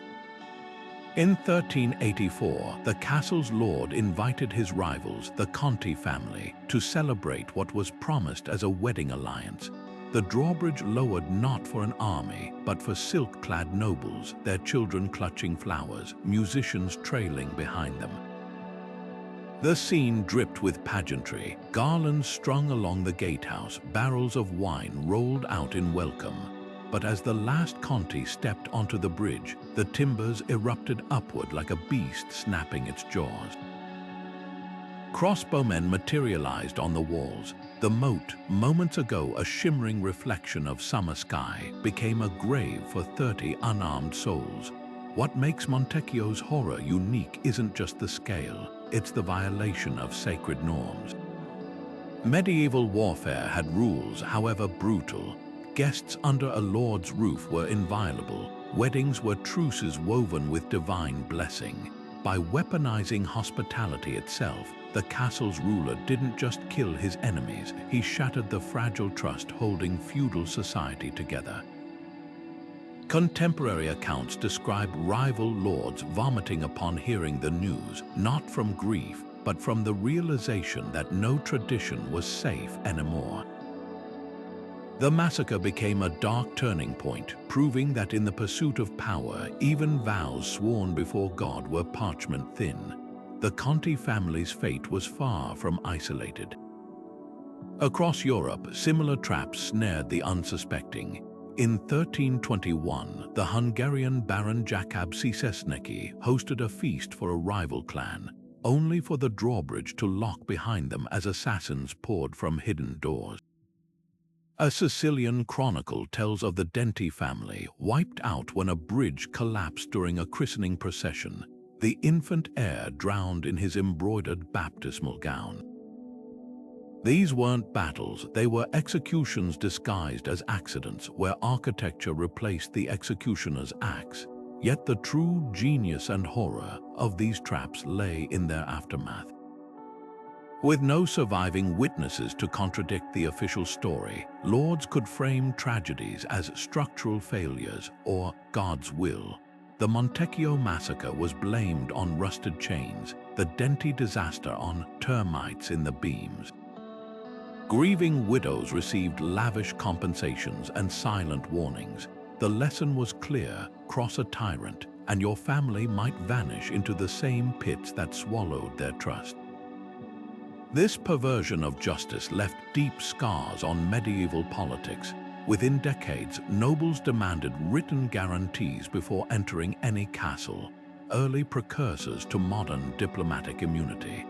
In 1384, the castle's lord invited his rivals, the Conti family, to celebrate what was promised as a wedding alliance. The drawbridge lowered not for an army, but for silk-clad nobles, their children clutching flowers, musicians trailing behind them. The scene dripped with pageantry, garlands strung along the gatehouse, barrels of wine rolled out in welcome. But as the last Conti stepped onto the bridge, the timbers erupted upward like a beast snapping its jaws. Crossbowmen materialized on the walls. The moat, moments ago a shimmering reflection of summer sky, became a grave for 30 unarmed souls. What makes Montecchio's horror unique isn't just the scale, it's the violation of sacred norms. Medieval warfare had rules, however brutal. Guests under a lord's roof were inviolable. Weddings were truces woven with divine blessing. By weaponizing hospitality itself, the castle's ruler didn't just kill his enemies, he shattered the fragile trust holding feudal society together. Contemporary accounts describe rival lords vomiting upon hearing the news, not from grief, but from the realization that no tradition was safe anymore. The massacre became a dark turning point, proving that in the pursuit of power, even vows sworn before God were parchment thin. The Conti family's fate was far from isolated. Across Europe, similar traps snared the unsuspecting. In 1321, the Hungarian Baron Jakab Czesnecki hosted a feast for a rival clan, only for the drawbridge to lock behind them as assassins poured from hidden doors. A Sicilian chronicle tells of the Denti family wiped out when a bridge collapsed during a christening procession, the infant heir drowned in his embroidered baptismal gown. These weren't battles, they were executions disguised as accidents where architecture replaced the executioner's axe. Yet the true genius and horror of these traps lay in their aftermath. With no surviving witnesses to contradict the official story, lords could frame tragedies as structural failures or God's will. The Montecchio massacre was blamed on rusted chains, the Denti disaster on termites in the beams. Grieving widows received lavish compensations and silent warnings. The lesson was clear: cross a tyrant, and your family might vanish into the same pits that swallowed their trust. This perversion of justice left deep scars on medieval politics. Within decades, nobles demanded written guarantees before entering any castle, early precursors to modern diplomatic immunity.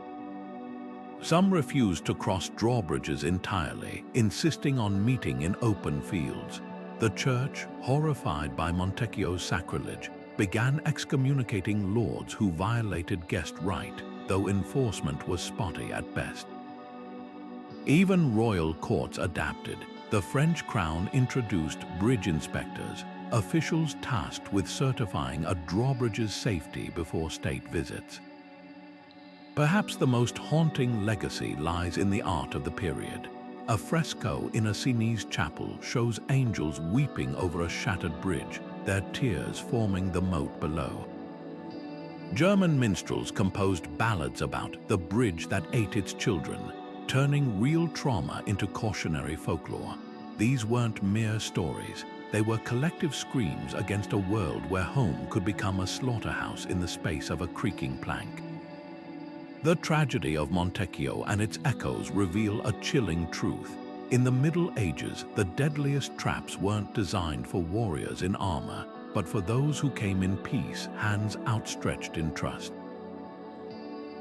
Some refused to cross drawbridges entirely, insisting on meeting in open fields. The church, horrified by Montecchio's sacrilege, began excommunicating lords who violated guest right, though enforcement was spotty at best. Even royal courts adapted. The French crown introduced bridge inspectors, officials tasked with certifying a drawbridge's safety before state visits. Perhaps the most haunting legacy lies in the art of the period. A fresco in a Sienese chapel shows angels weeping over a shattered bridge, their tears forming the moat below. German minstrels composed ballads about the bridge that ate its children, turning real trauma into cautionary folklore. These weren't mere stories, they were collective screams against a world where home could become a slaughterhouse in the space of a creaking plank. The tragedy of Montecchio and its echoes reveal a chilling truth. In the Middle Ages, the deadliest traps weren't designed for warriors in armor, but for those who came in peace, hands outstretched in trust.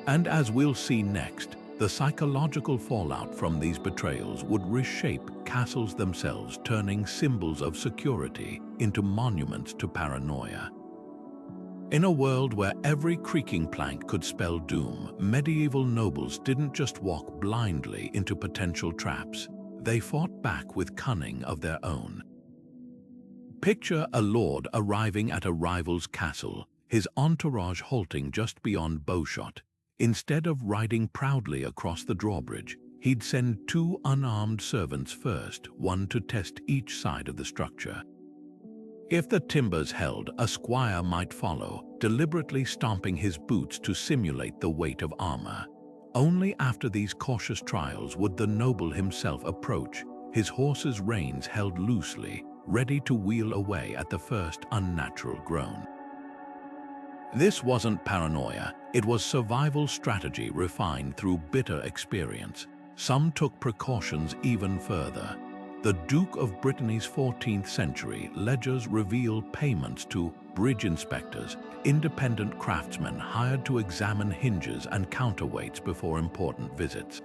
And as we'll see next, the psychological fallout from these betrayals would reshape castles themselves, turning symbols of security into monuments to paranoia. In a world where every creaking plank could spell doom, medieval nobles didn't just walk blindly into potential traps. They fought back with cunning of their own. Picture a lord arriving at a rival's castle, his entourage halting just beyond bowshot. Instead of riding proudly across the drawbridge, he'd send 2 unarmed servants first, one to test each side of the structure. If the timbers held, a squire might follow, deliberately stomping his boots to simulate the weight of armor. Only after these cautious trials would the noble himself approach, his horse's reins held loosely, ready to wheel away at the first unnatural groan. This wasn't paranoia, it was survival strategy refined through bitter experience. Some took precautions even further. The Duke of Brittany's 14th century ledgers reveal payments to bridge inspectors, independent craftsmen hired to examine hinges and counterweights before important visits.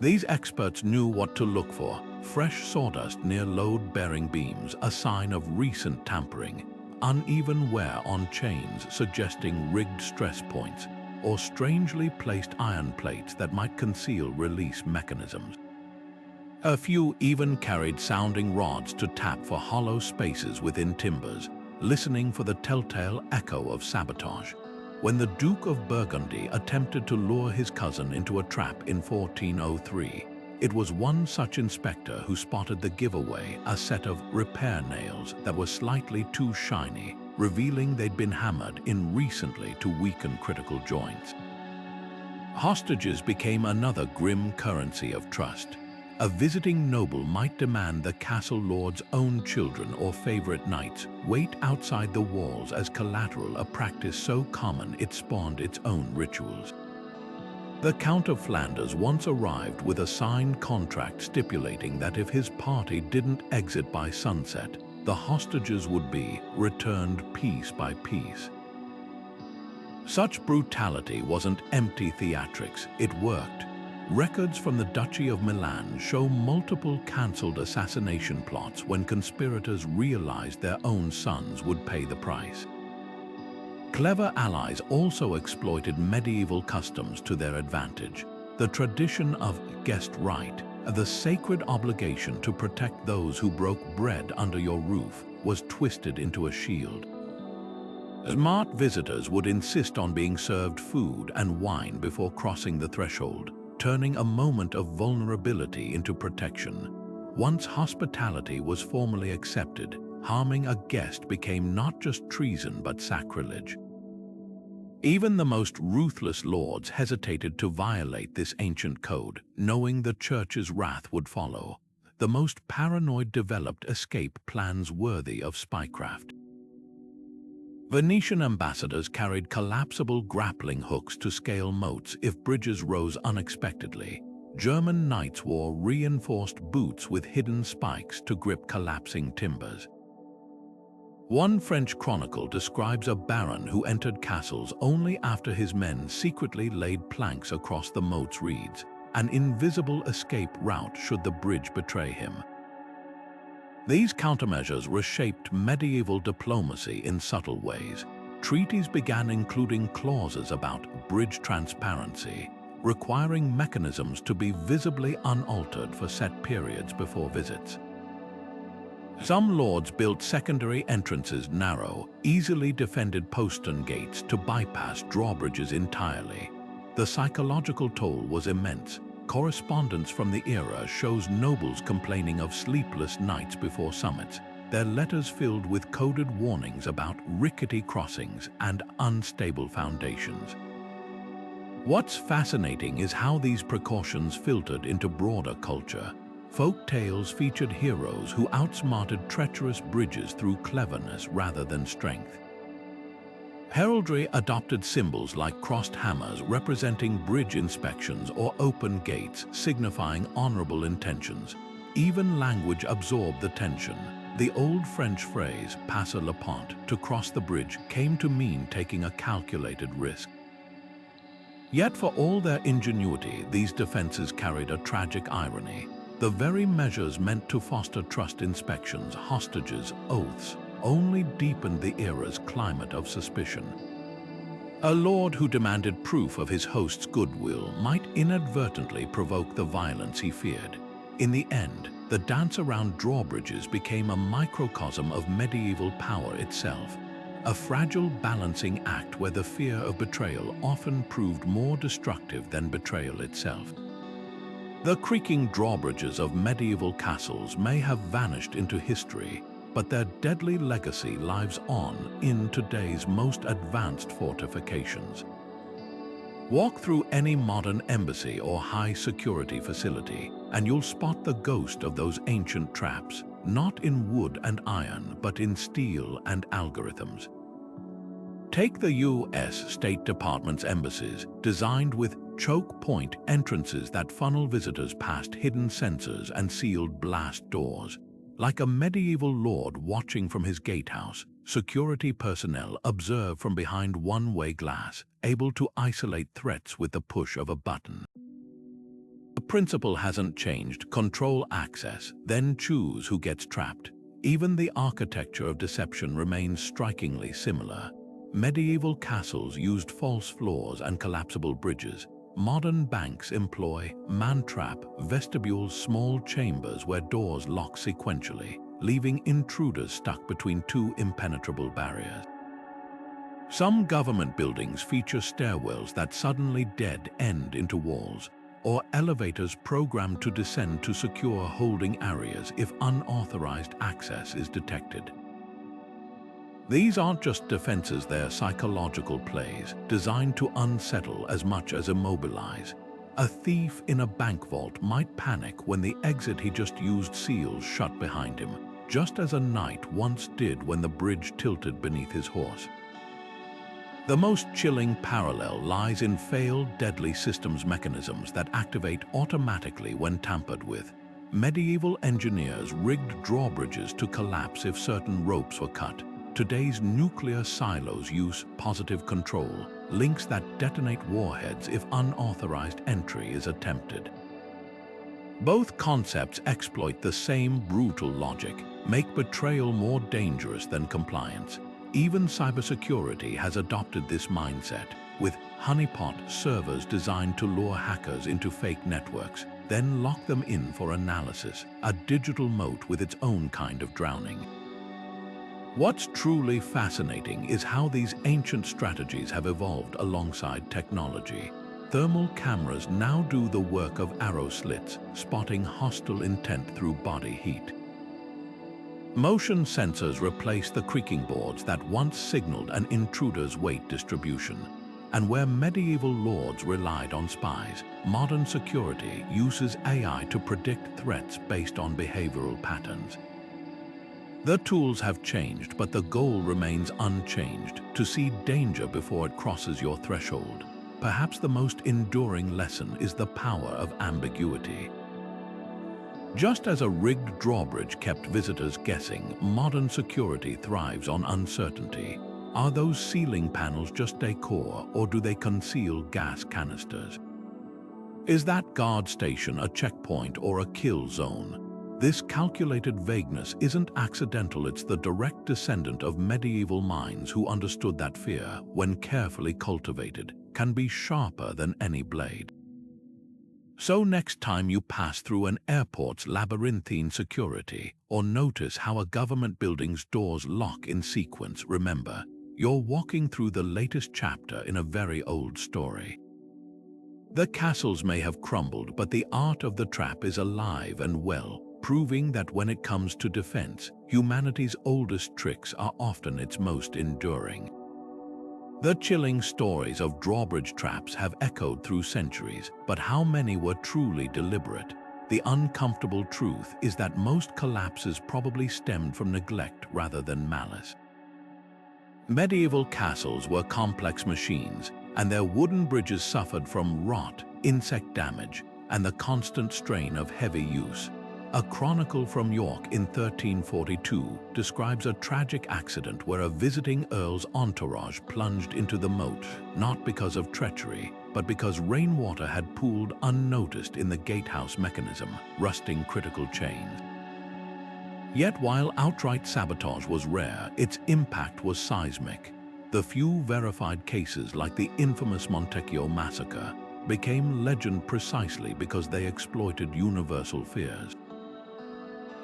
These experts knew what to look for: fresh sawdust near load-bearing beams, a sign of recent tampering, uneven wear on chains suggesting rigged stress points, or strangely placed iron plates that might conceal release mechanisms. A few even carried sounding rods to tap for hollow spaces within timbers, listening for the telltale echo of sabotage. When the Duke of Burgundy attempted to lure his cousin into a trap in 1403, it was one such inspector who spotted the giveaway, a set of repair nails that were slightly too shiny, revealing they'd been hammered in recently to weaken critical joints. Hostages became another grim currency of trust. A visiting noble might demand the castle lord's own children or favorite knights wait outside the walls as collateral, a practice so common it spawned its own rituals. The Count of Flanders once arrived with a signed contract stipulating that if his party didn't exit by sunset, the hostages would be returned piece by piece. Such brutality wasn't empty theatrics, it worked. Records from the Duchy of Milan show multiple cancelled assassination plots when conspirators realized their own sons would pay the price. Clever allies also exploited medieval customs to their advantage. The tradition of guest right, the sacred obligation to protect those who broke bread under your roof, was twisted into a shield. Smart visitors would insist on being served food and wine before crossing the threshold, turning a moment of vulnerability into protection. Once hospitality was formally accepted, harming a guest became not just treason but sacrilege. Even the most ruthless lords hesitated to violate this ancient code, knowing the church's wrath would follow. The most paranoid developed escape plans worthy of spycraft. Venetian ambassadors carried collapsible grappling hooks to scale moats if bridges rose unexpectedly. German knights wore reinforced boots with hidden spikes to grip collapsing timbers. One French chronicle describes a baron who entered castles only after his men secretly laid planks across the moat's reeds, an invisible escape route should the bridge betray him. These countermeasures reshaped medieval diplomacy in subtle ways. Treaties began including clauses about bridge transparency, requiring mechanisms to be visibly unaltered for set periods before visits. Some lords built secondary entrances narrow, easily defended postern gates to bypass drawbridges entirely. The psychological toll was immense. Correspondence from the era shows nobles complaining of sleepless nights before summits, their letters filled with coded warnings about rickety crossings and unstable foundations. What's fascinating is how these precautions filtered into broader culture. Folk tales featured heroes who outsmarted treacherous bridges through cleverness rather than strength. Heraldry adopted symbols like crossed hammers representing bridge inspections or open gates signifying honorable intentions. Even language absorbed the tension. The old French phrase, passer le pont, to cross the bridge, came to mean taking a calculated risk. Yet for all their ingenuity, these defenses carried a tragic irony. The very measures meant to foster trust, inspections, hostages, oaths, only deepened the era's climate of suspicion. A lord who demanded proof of his host's goodwill might inadvertently provoke the violence he feared. In the end, the dance around drawbridges became a microcosm of medieval power itself, a fragile balancing act where the fear of betrayal often proved more destructive than betrayal itself. The creaking drawbridges of medieval castles may have vanished into history, but their deadly legacy lives on in today's most advanced fortifications. Walk through any modern embassy or high-security facility, and you'll spot the ghost of those ancient traps, not in wood and iron, but in steel and algorithms. Take the U.S. State Department's embassies, designed with choke point entrances that funnel visitors past hidden sensors and sealed blast doors. Like a medieval lord watching from his gatehouse, security personnel observe from behind one-way glass, able to isolate threats with the push of a button. The principle hasn't changed: control access, then choose who gets trapped. Even the architecture of deception remains strikingly similar. Medieval castles used false floors and collapsible bridges. Modern banks employ man-trap vestibules, small chambers where doors lock sequentially, leaving intruders stuck between two impenetrable barriers. Some government buildings feature stairwells that suddenly dead-end into walls, or elevators programmed to descend to secure holding areas if unauthorized access is detected. These aren't just defenses, they're psychological plays, designed to unsettle as much as immobilize. A thief in a bank vault might panic when the exit he just used seals shut behind him, just as a knight once did when the bridge tilted beneath his horse. The most chilling parallel lies in failed deadly systems mechanisms that activate automatically when tampered with. Medieval engineers rigged drawbridges to collapse if certain ropes were cut. Today's nuclear silos use positive control, links that detonate warheads if unauthorized entry is attempted. Both concepts exploit the same brutal logic, make betrayal more dangerous than compliance. Even cybersecurity has adopted this mindset, with honeypot servers designed to lure hackers into fake networks, then lock them in for analysis, a digital moat with its own kind of drowning. What's truly fascinating is how these ancient strategies have evolved alongside technology. Thermal cameras now do the work of arrow slits, spotting hostile intent through body heat. Motion sensors replace the creaking boards that once signaled an intruder's weight distribution. And where medieval lords relied on spies, modern security uses AI to predict threats based on behavioral patterns. The tools have changed, but the goal remains unchanged: to see danger before it crosses your threshold. Perhaps the most enduring lesson is the power of ambiguity. Just as a rigged drawbridge kept visitors guessing, modern security thrives on uncertainty. Are those ceiling panels just decor, or do they conceal gas canisters? Is that guard station a checkpoint or a kill zone? This calculated vagueness isn't accidental, it's the direct descendant of medieval minds who understood that fear, when carefully cultivated, can be sharper than any blade. So next time you pass through an airport's labyrinthine security, or notice how a government building's doors lock in sequence, remember, you're walking through the latest chapter in a very old story. The castles may have crumbled, but the art of the trap is alive and well, proving that when it comes to defense, humanity's oldest tricks are often its most enduring. The chilling stories of drawbridge traps have echoed through centuries, but how many were truly deliberate? The uncomfortable truth is that most collapses probably stemmed from neglect rather than malice. Medieval castles were complex machines, and their wooden bridges suffered from rot, insect damage, and the constant strain of heavy use. A chronicle from York in 1342 describes a tragic accident where a visiting earl's entourage plunged into the moat, not because of treachery, but because rainwater had pooled unnoticed in the gatehouse mechanism, rusting critical chains. Yet while outright sabotage was rare, its impact was seismic. The few verified cases, like the infamous Montecchio massacre, became legend precisely because they exploited universal fears.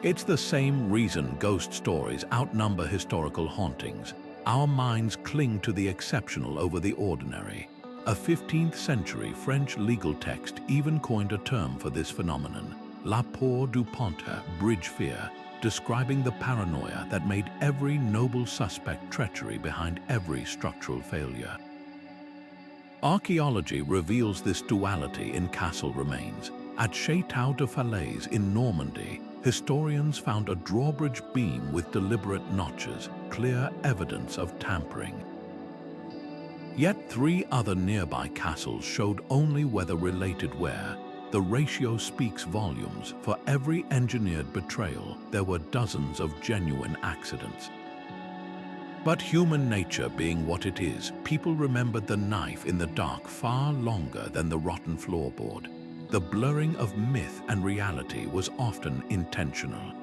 It's the same reason ghost stories outnumber historical hauntings. Our minds cling to the exceptional over the ordinary. A 15th century French legal text even coined a term for this phenomenon, la peur du ponte, bridge fear, describing the paranoia that made every noble suspect treachery behind every structural failure. Archaeology reveals this duality in castle remains. At Château de Falaise in Normandy, historians found a drawbridge beam with deliberate notches, clear evidence of tampering. Yet 3 other nearby castles showed only weather-related wear. The ratio speaks volumes. For every engineered betrayal, there were dozens of genuine accidents. But human nature being what it is, people remembered the knife in the dark far longer than the rotten floorboard. The blurring of myth and reality was often intentional.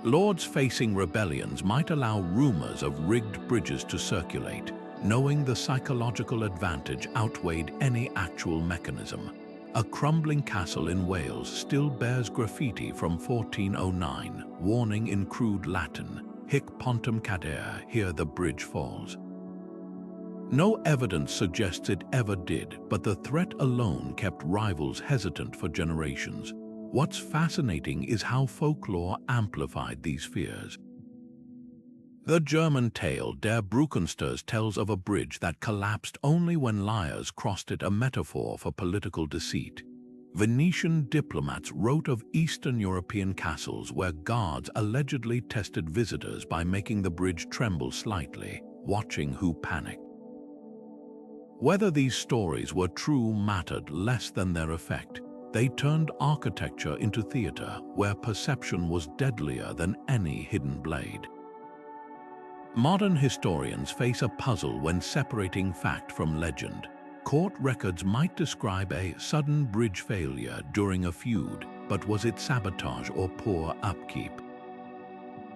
Lords facing rebellions might allow rumors of rigged bridges to circulate, knowing the psychological advantage outweighed any actual mechanism. A crumbling castle in Wales still bears graffiti from 1409, warning in crude Latin, "Hic pontem cadere, here the bridge falls." No evidence suggests it ever did, but the threat alone kept rivals hesitant for generations. What's fascinating is how folklore amplified these fears. The German tale Der Bruckensters tells of a bridge that collapsed only when liars crossed it, a metaphor for political deceit. Venetian diplomats wrote of Eastern European castles where guards allegedly tested visitors by making the bridge tremble slightly, watching who panicked. Whether these stories were true mattered less than their effect. They turned architecture into theater where perception was deadlier than any hidden blade. Modern historians face a puzzle when separating fact from legend. Court records might describe a sudden bridge failure during a feud, but was it sabotage or poor upkeep?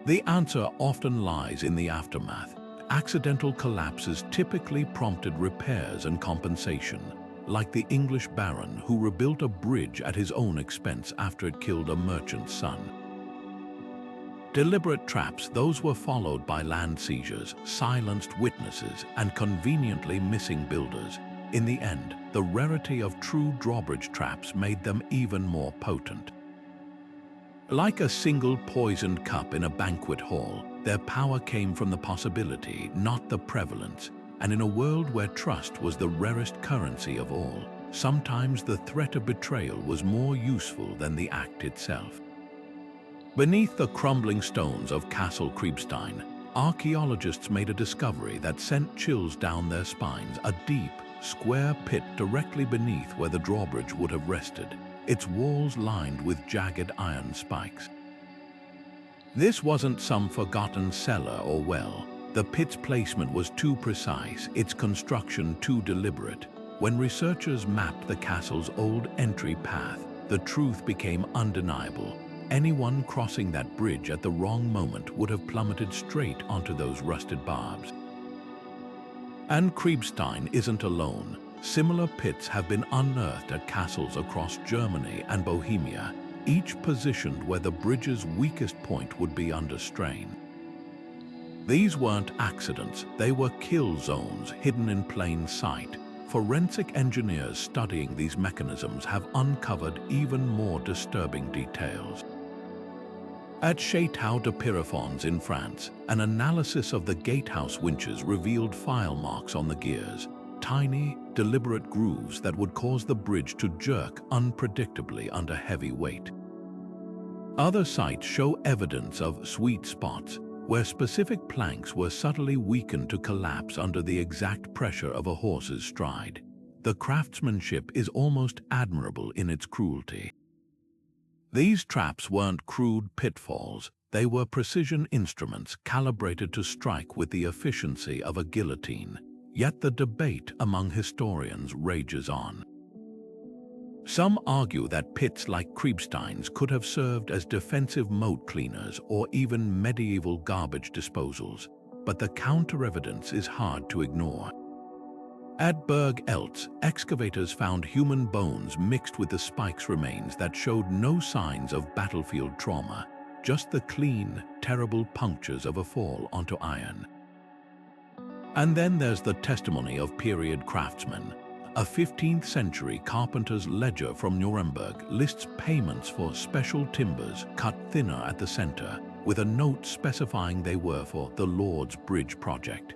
The answer often lies in the aftermath. Accidental collapses typically prompted repairs and compensation, like the English baron who rebuilt a bridge at his own expense after it killed a merchant's son. Deliberate traps, those were followed by land seizures, silenced witnesses, and conveniently missing builders. In the end, the rarity of true drawbridge traps made them even more potent. Like a single poisoned cup in a banquet hall, their power came from the possibility, not the prevalence. And in a world where trust was the rarest currency of all, sometimes the threat of betrayal was more useful than the act itself. Beneath the crumbling stones of Castle Kriebstein, archaeologists made a discovery that sent chills down their spines: a deep, square pit directly beneath where the drawbridge would have rested, its walls lined with jagged iron spikes. This wasn't some forgotten cellar or well. The pit's placement was too precise, its construction too deliberate. When researchers mapped the castle's old entry path, the truth became undeniable. Anyone crossing that bridge at the wrong moment would have plummeted straight onto those rusted barbs. And Kriebstein isn't alone. Similar pits have been unearthed at castles across Germany and Bohemia, each positioned where the bridge's weakest point would be under strain. These weren't accidents, they were kill zones hidden in plain sight. Forensic engineers studying these mechanisms have uncovered even more disturbing details. At Château de Pierrefonds in France, an analysis of the gatehouse winches revealed file marks on the gears, tiny, deliberate grooves that would cause the bridge to jerk unpredictably under heavy weight. Other sites show evidence of sweet spots, where specific planks were subtly weakened to collapse under the exact pressure of a horse's stride. The craftsmanship is almost admirable in its cruelty. These traps weren't crude pitfalls, they were precision instruments calibrated to strike with the efficiency of a guillotine. Yet the debate among historians rages on. Some argue that pits like Kriebstein's could have served as defensive moat cleaners or even medieval garbage disposals, but the counter-evidence is hard to ignore. At Berg Eltz, excavators found human bones mixed with the spikes remains that showed no signs of battlefield trauma, just the clean, terrible punctures of a fall onto iron. And then there's the testimony of period craftsmen. A 15th century carpenter's ledger from Nuremberg lists payments for special timbers cut thinner at the center, with a note specifying they were for the Lord's Bridge project.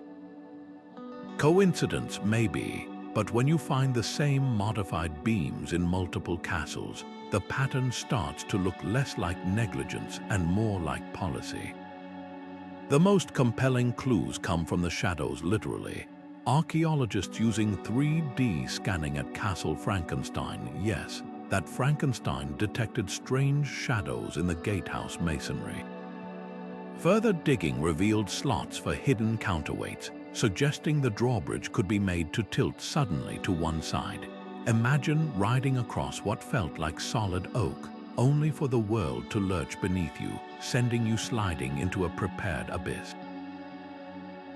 Coincidence maybe, but when you find the same modified beams in multiple castles, the pattern starts to look less like negligence and more like policy. The most compelling clues come from the shadows, literally. Archaeologists using 3D scanning at Castle Frankenstein, yes, that Frankenstein detected strange shadows in the gatehouse masonry. Further digging revealed slots for hidden counterweights, suggesting the drawbridge could be made to tilt suddenly to one side. Imagine riding across what felt like solid oak, only for the world to lurch beneath you, sending you sliding into a prepared abyss.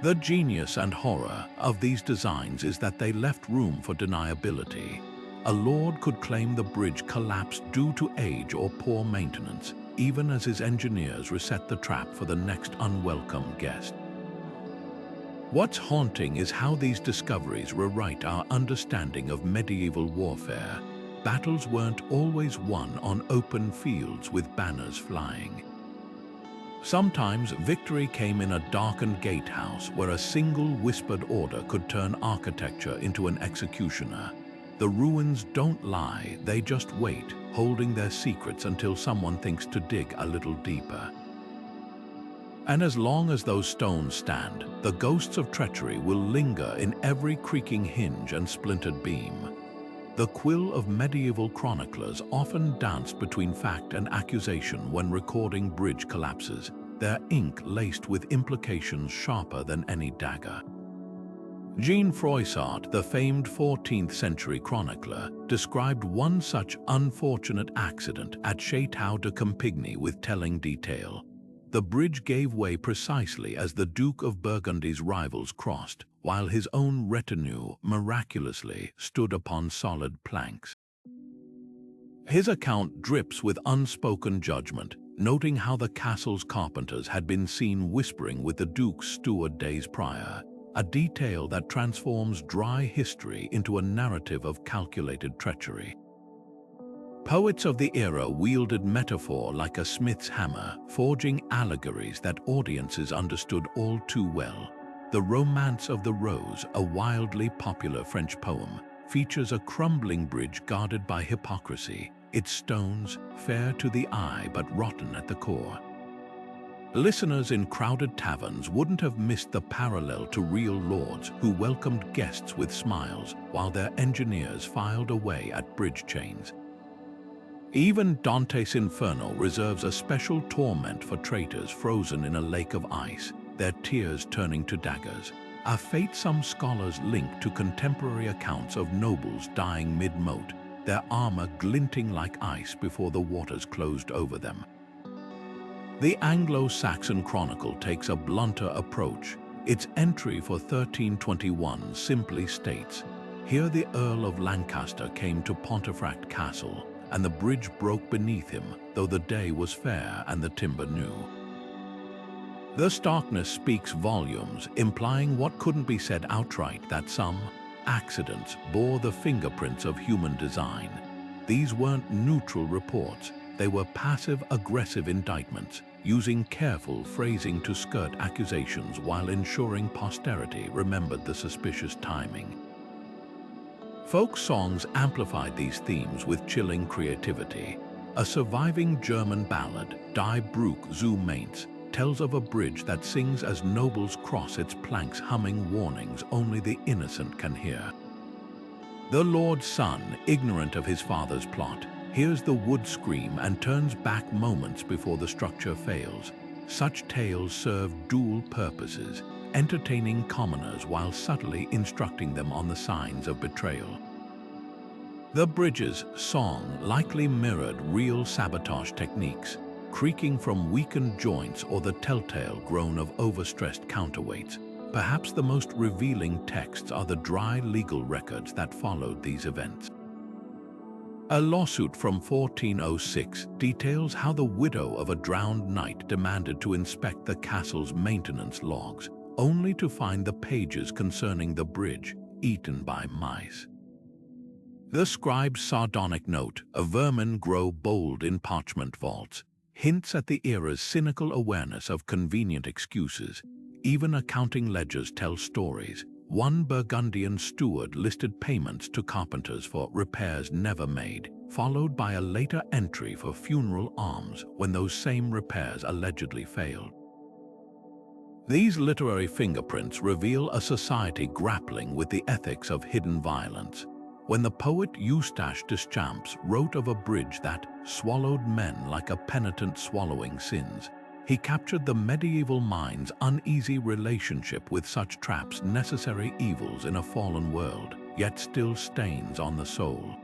The genius and horror of these designs is that they left room for deniability. A lord could claim the bridge collapsed due to age or poor maintenance, even as his engineers reset the trap for the next unwelcome guest. What's haunting is how these discoveries rewrite our understanding of medieval warfare. Battles weren't always won on open fields with banners flying. Sometimes victory came in a darkened gatehouse where a single whispered order could turn architecture into an executioner. The ruins don't lie, they just wait, holding their secrets until someone thinks to dig a little deeper. And as long as those stones stand, the ghosts of treachery will linger in every creaking hinge and splintered beam. The quill of medieval chroniclers often danced between fact and accusation when recording bridge collapses, their ink laced with implications sharper than any dagger. Jean Froissart, the famed 14th century chronicler, described one such unfortunate accident at Château de Campigny with telling detail. The bridge gave way precisely as the Duke of Burgundy's rivals crossed, while his own retinue miraculously stood upon solid planks. His account drips with unspoken judgment, noting how the castle's carpenters had been seen whispering with the Duke's steward days prior, a detail that transforms dry history into a narrative of calculated treachery. Poets of the era wielded metaphor like a smith's hammer, forging allegories that audiences understood all too well. The Romance of the Rose, a wildly popular French poem, features a crumbling bridge guarded by hypocrisy, its stones fair to the eye but rotten at the core. Listeners in crowded taverns wouldn't have missed the parallel to real lords who welcomed guests with smiles while their engineers filed away at bridge chains. Even Dante's Inferno reserves a special torment for traitors frozen in a lake of ice, their tears turning to daggers, a fate some scholars link to contemporary accounts of nobles dying mid-moat, their armor glinting like ice before the waters closed over them. The Anglo-Saxon Chronicle takes a blunter approach. Its entry for 1321 simply states, "Here the Earl of Lancaster came to Pontefract Castle, and the bridge broke beneath him, though the day was fair and the timber new." The starkness speaks volumes, implying what couldn't be said outright, that some accidents bore the fingerprints of human design. These weren't neutral reports, they were passive-aggressive indictments, using careful phrasing to skirt accusations while ensuring posterity remembered the suspicious timing. Folk songs amplified these themes with chilling creativity. A surviving German ballad, Die Brücke zu Mainz, tells of a bridge that sings as nobles cross its planks, humming warnings only the innocent can hear. The Lord's son, ignorant of his father's plot, hears the wood scream and turns back moments before the structure fails. Such tales serve dual purposes, entertaining commoners while subtly instructing them on the signs of betrayal. The bridge's song likely mirrored real sabotage techniques, creaking from weakened joints or the telltale groan of overstressed counterweights. Perhaps the most revealing texts are the dry legal records that followed these events. A lawsuit from 1406 details how the widow of a drowned knight demanded to inspect the castle's maintenance logs, only to find the pages concerning the bridge eaten by mice. The scribe's sardonic note, "A vermin grow bold in parchment vaults," hints at the era's cynical awareness of convenient excuses. Even accounting ledgers tell stories. One Burgundian steward listed payments to carpenters for repairs never made, followed by a later entry for funeral alms when those same repairs allegedly failed. These literary fingerprints reveal a society grappling with the ethics of hidden violence. When the poet Eustache Deschamps wrote of a bridge that swallowed men like a penitent swallowing sins, he captured the medieval mind's uneasy relationship with such traps, necessary evils in a fallen world, yet still stains on the soul.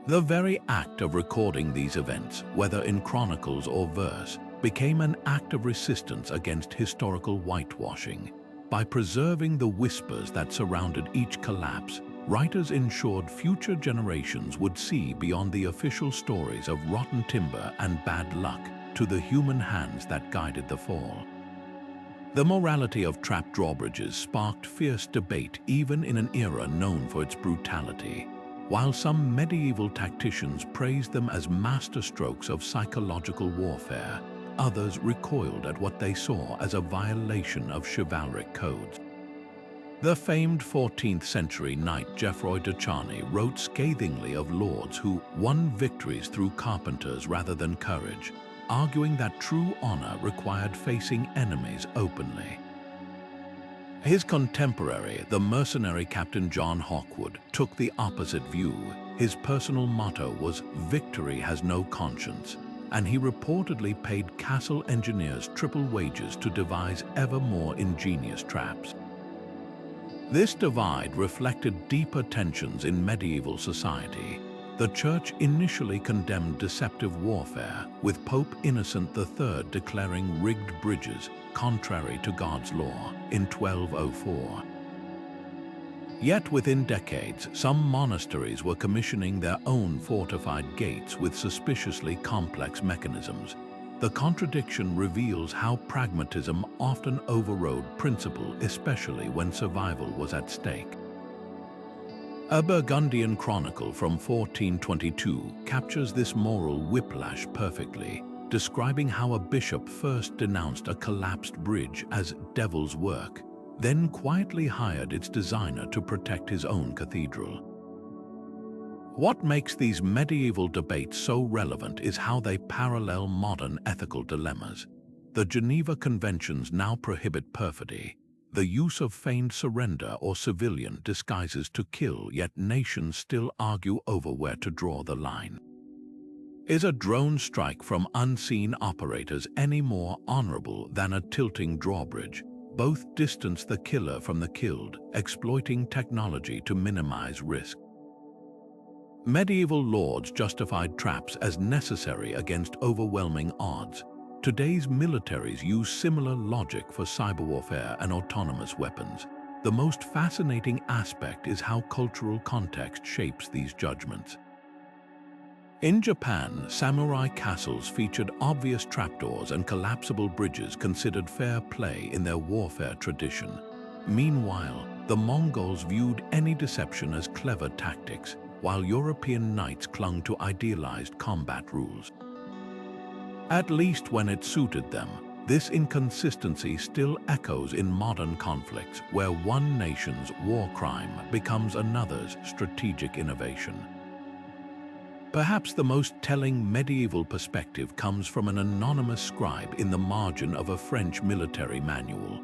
The very act of recording these events, whether in chronicles or verse, became an act of resistance against historical whitewashing. By preserving the whispers that surrounded each collapse, writers ensured future generations would see beyond the official stories of rotten timber and bad luck to the human hands that guided the fall. The morality of trapped drawbridges sparked fierce debate even in an era known for its brutality. While some medieval tacticians praised them as masterstrokes of psychological warfare, others recoiled at what they saw as a violation of chivalric codes. The famed 14th century knight Geoffroy de Charny wrote scathingly of lords who won victories through carpenters rather than courage, arguing that true honor required facing enemies openly. His contemporary, the mercenary Captain John Hawkwood, took the opposite view. His personal motto was "Victory has no conscience," and he reportedly paid castle engineers triple wages to devise ever more ingenious traps. This divide reflected deeper tensions in medieval society. The Church initially condemned deceptive warfare, with Pope Innocent III declaring rigged bridges contrary to God's law in 1204. Yet within decades, some monasteries were commissioning their own fortified gates with suspiciously complex mechanisms. The contradiction reveals how pragmatism often overrode principle, especially when survival was at stake. A Burgundian chronicle from 1422 captures this moral whiplash perfectly, describing how a bishop first denounced a collapsed bridge as devil's work, then quietly hired its designer to protect his own cathedral. What makes these medieval debates so relevant is how they parallel modern ethical dilemmas. The Geneva Conventions now prohibit perfidy, the use of feigned surrender or civilian disguises to kill, yet nations still argue over where to draw the line. Is a drone strike from unseen operators any more honorable than a tilting drawbridge? Both distance the killer from the killed, exploiting technology to minimize risk. Medieval lords justified traps as necessary against overwhelming odds. Today's militaries use similar logic for cyber warfare and autonomous weapons. The most fascinating aspect is how cultural context shapes these judgments. In Japan, samurai castles featured obvious trapdoors and collapsible bridges considered fair play in their warfare tradition. Meanwhile, the Mongols viewed any deception as clever tactics, while European knights clung to idealized combat rules. At least when it suited them, this inconsistency still echoes in modern conflicts where one nation's war crime becomes another's strategic innovation. Perhaps the most telling medieval perspective comes from an anonymous scribe in the margin of a French military manual.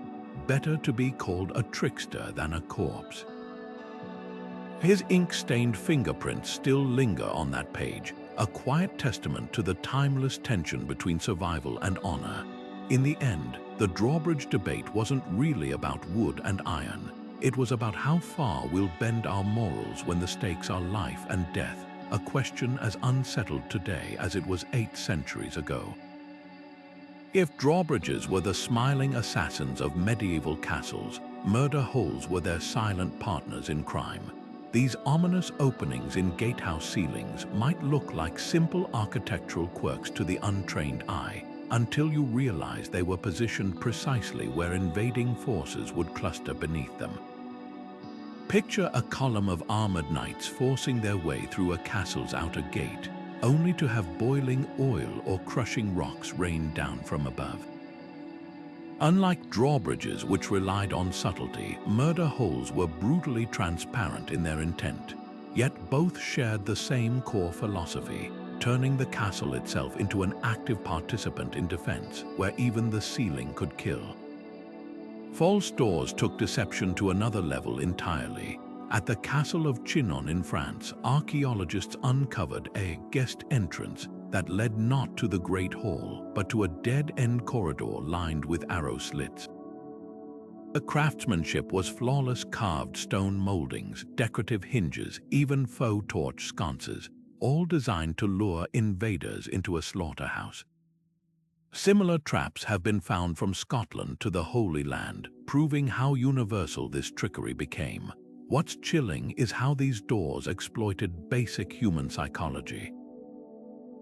Better to be called a trickster than a corpse. His ink-stained fingerprints still linger on that page, a quiet testament to the timeless tension between survival and honor. In the end, the Drawbridge debate wasn't really about wood and iron. It was about how far we'll bend our morals when the stakes are life and death, a question as unsettled today as it was 8 centuries ago. If drawbridges were the smiling assassins of medieval castles, murder holes were their silent partners in crime. These ominous openings in gatehouse ceilings might look like simple architectural quirks to the untrained eye, until you realize they were positioned precisely where invading forces would cluster beneath them. Picture a column of armored knights forcing their way through a castle's outer gate, only to have boiling oil or crushing rocks rain down from above. Unlike drawbridges, which relied on subtlety, murder holes were brutally transparent in their intent. Yet both shared the same core philosophy, turning the castle itself into an active participant in defense, where even the ceiling could kill. False doors took deception to another level entirely. At the castle of Chinon in France, archaeologists uncovered a guest entrance that led not to the Great Hall, but to a dead-end corridor lined with arrow slits. The craftsmanship was flawless carved stone moldings, decorative hinges, even faux torch sconces, all designed to lure invaders into a slaughterhouse. Similar traps have been found from Scotland to the Holy Land, proving how universal this trickery became. What's chilling is how these doors exploited basic human psychology.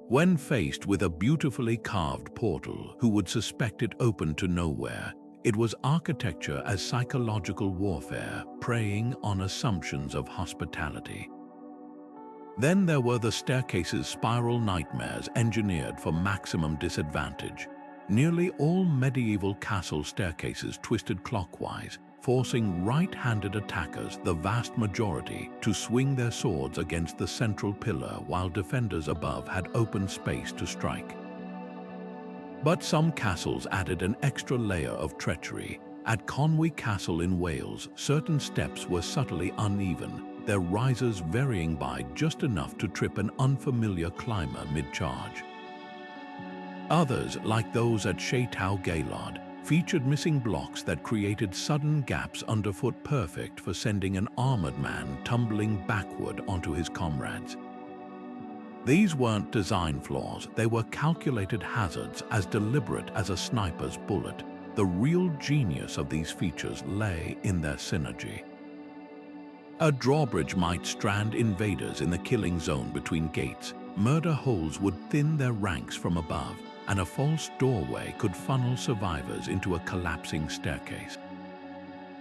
When faced with a beautifully carved portal, who would suspect it open to nowhere? It was architecture as psychological warfare, preying on assumptions of hospitality. Then there were the staircase's spiral nightmares engineered for maximum disadvantage. Nearly all medieval castle staircases twisted clockwise, forcing right-handed attackers, the vast majority, to swing their swords against the central pillar while defenders above had open space to strike. But some castles added an extra layer of treachery. At Conwy Castle in Wales, certain steps were subtly uneven, their risers varying by just enough to trip an unfamiliar climber mid-charge. Others, like those at Chateau Gaillard, featured missing blocks that created sudden gaps underfoot, perfect for sending an armored man tumbling backward onto his comrades. These weren't design flaws, they were calculated hazards as deliberate as a sniper's bullet. The real genius of these features lay in their synergy. A drawbridge might strand invaders in the killing zone between gates, murder holes would thin their ranks from above, and a false doorway could funnel survivors into a collapsing staircase.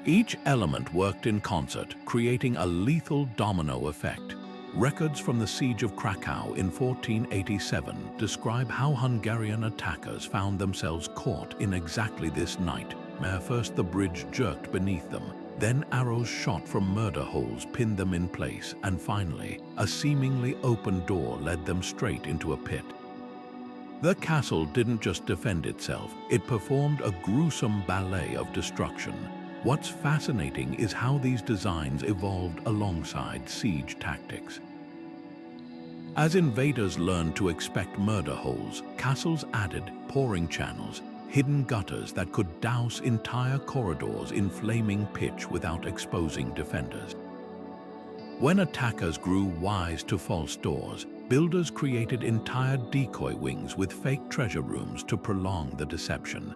Each element worked in concert, creating a lethal domino effect. Records from the Siege of Krakow in 1487 describe how Hungarian attackers found themselves caught in exactly this nightmare. First, the bridge jerked beneath them, then arrows shot from murder holes pinned them in place, and finally, a seemingly open door led them straight into a pit. The castle didn't just defend itself, it performed a gruesome ballet of destruction. What's fascinating is how these designs evolved alongside siege tactics. As invaders learned to expect murder holes, castles added pouring channels, hidden gutters that could douse entire corridors in flaming pitch without exposing defenders. When attackers grew wise to false doors, builders created entire decoy wings with fake treasure rooms to prolong the deception.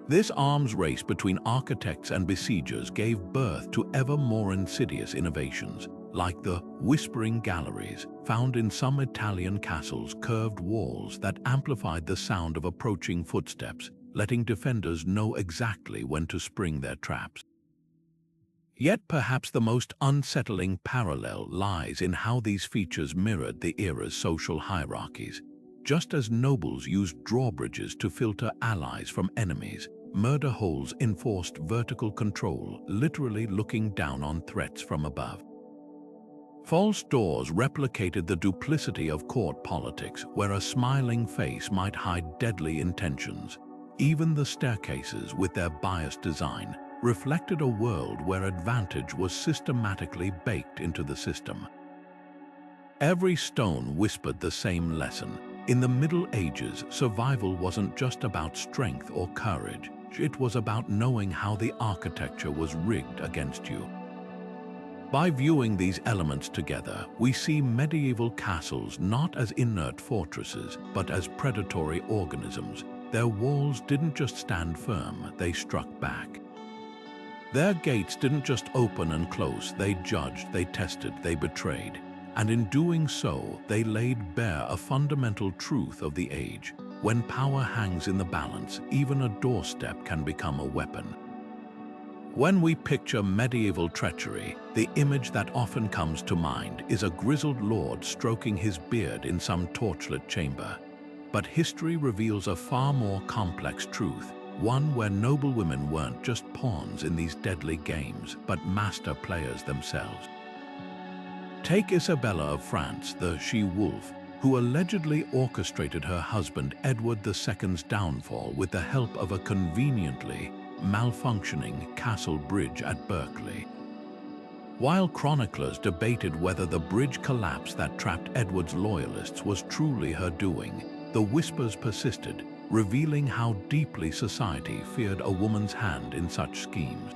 This arms race between architects and besiegers gave birth to ever more insidious innovations, like the whispering galleries, found in some Italian castles, curved walls that amplified the sound of approaching footsteps, letting defenders know exactly when to spring their traps. Yet perhaps the most unsettling parallel lies in how these features mirrored the era's social hierarchies. Just as nobles used drawbridges to filter allies from enemies, murder holes enforced vertical control, literally looking down on threats from above. False doors replicated the duplicity of court politics, where a smiling face might hide deadly intentions. Even the staircases, with their biased design, reflected a world where advantage was systematically baked into the system. Every stone whispered the same lesson. In the Middle Ages, survival wasn't just about strength or courage, it was about knowing how the architecture was rigged against you. By viewing these elements together, we see medieval castles not as inert fortresses, but as predatory organisms. Their walls didn't just stand firm, they struck back. Their gates didn't just open and close, they judged, they tested, they betrayed. And in doing so, they laid bare a fundamental truth of the age. When power hangs in the balance, even a doorstep can become a weapon. When we picture medieval treachery, the image that often comes to mind is a grizzled lord stroking his beard in some torchlit chamber. But history reveals a far more complex truth, one where noble women weren't just pawns in these deadly games, but master players themselves. Take Isabella of France, the she-wolf, who allegedly orchestrated her husband Edward II's downfall with the help of a conveniently malfunctioning castle bridge at Berkeley. While chroniclers debated whether the bridge collapse that trapped Edward's loyalists was truly her doing, the whispers persisted, revealing how deeply society feared a woman's hand in such schemes.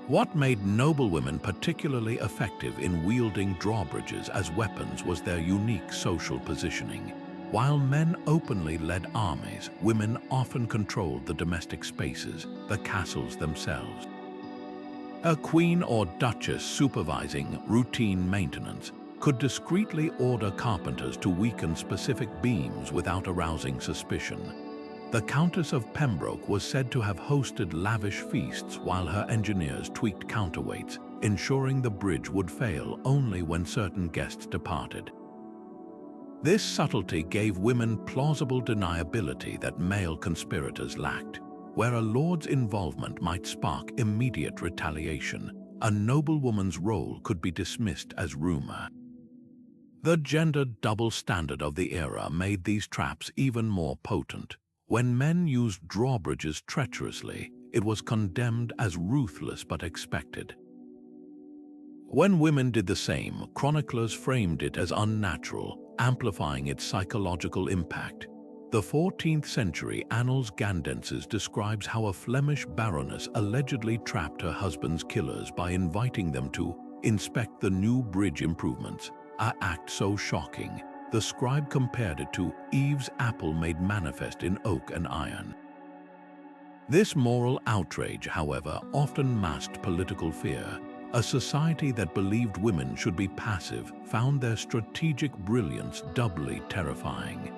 What made noblewomen particularly effective in wielding drawbridges as weapons was their unique social positioning. While men openly led armies, women often controlled the domestic spaces, the castles themselves. A queen or duchess supervising routine maintenance could discreetly order carpenters to weaken specific beams without arousing suspicion. The Countess of Pembroke was said to have hosted lavish feasts while her engineers tweaked counterweights, ensuring the bridge would fail only when certain guests departed. This subtlety gave women plausible deniability that male conspirators lacked. Where a lord's involvement might spark immediate retaliation, a noblewoman's role could be dismissed as rumor. The gendered double standard of the era made these traps even more potent. When men used drawbridges treacherously, it was condemned as ruthless but expected. When women did the same, chroniclers framed it as unnatural, amplifying its psychological impact. The 14th century Annals Gandenses describes how a Flemish baroness allegedly trapped her husband's killers by inviting them to inspect the new bridge improvements. An act so shocking, the scribe compared it to Eve's apple made manifest in oak and iron. This moral outrage, however, often masked political fear. A society that believed women should be passive found their strategic brilliance doubly terrifying.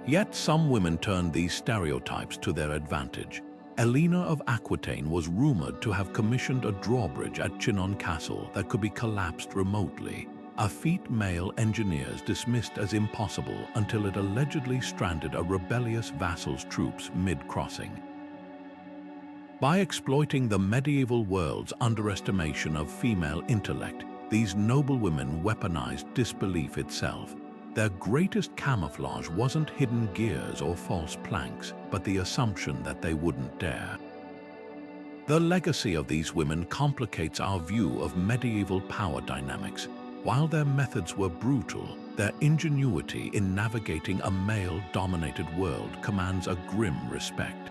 Yet some women turned these stereotypes to their advantage. Elena of Aquitaine was rumored to have commissioned a drawbridge at Chinon Castle that could be collapsed remotely, a feat male engineers dismissed as impossible until it allegedly stranded a rebellious vassal's troops mid-crossing. By exploiting the medieval world's underestimation of female intellect, these noblewomen weaponized disbelief itself. Their greatest camouflage wasn't hidden gears or false planks, but the assumption that they wouldn't dare. The legacy of these women complicates our view of medieval power dynamics. While their methods were brutal, their ingenuity in navigating a male-dominated world commands a grim respect.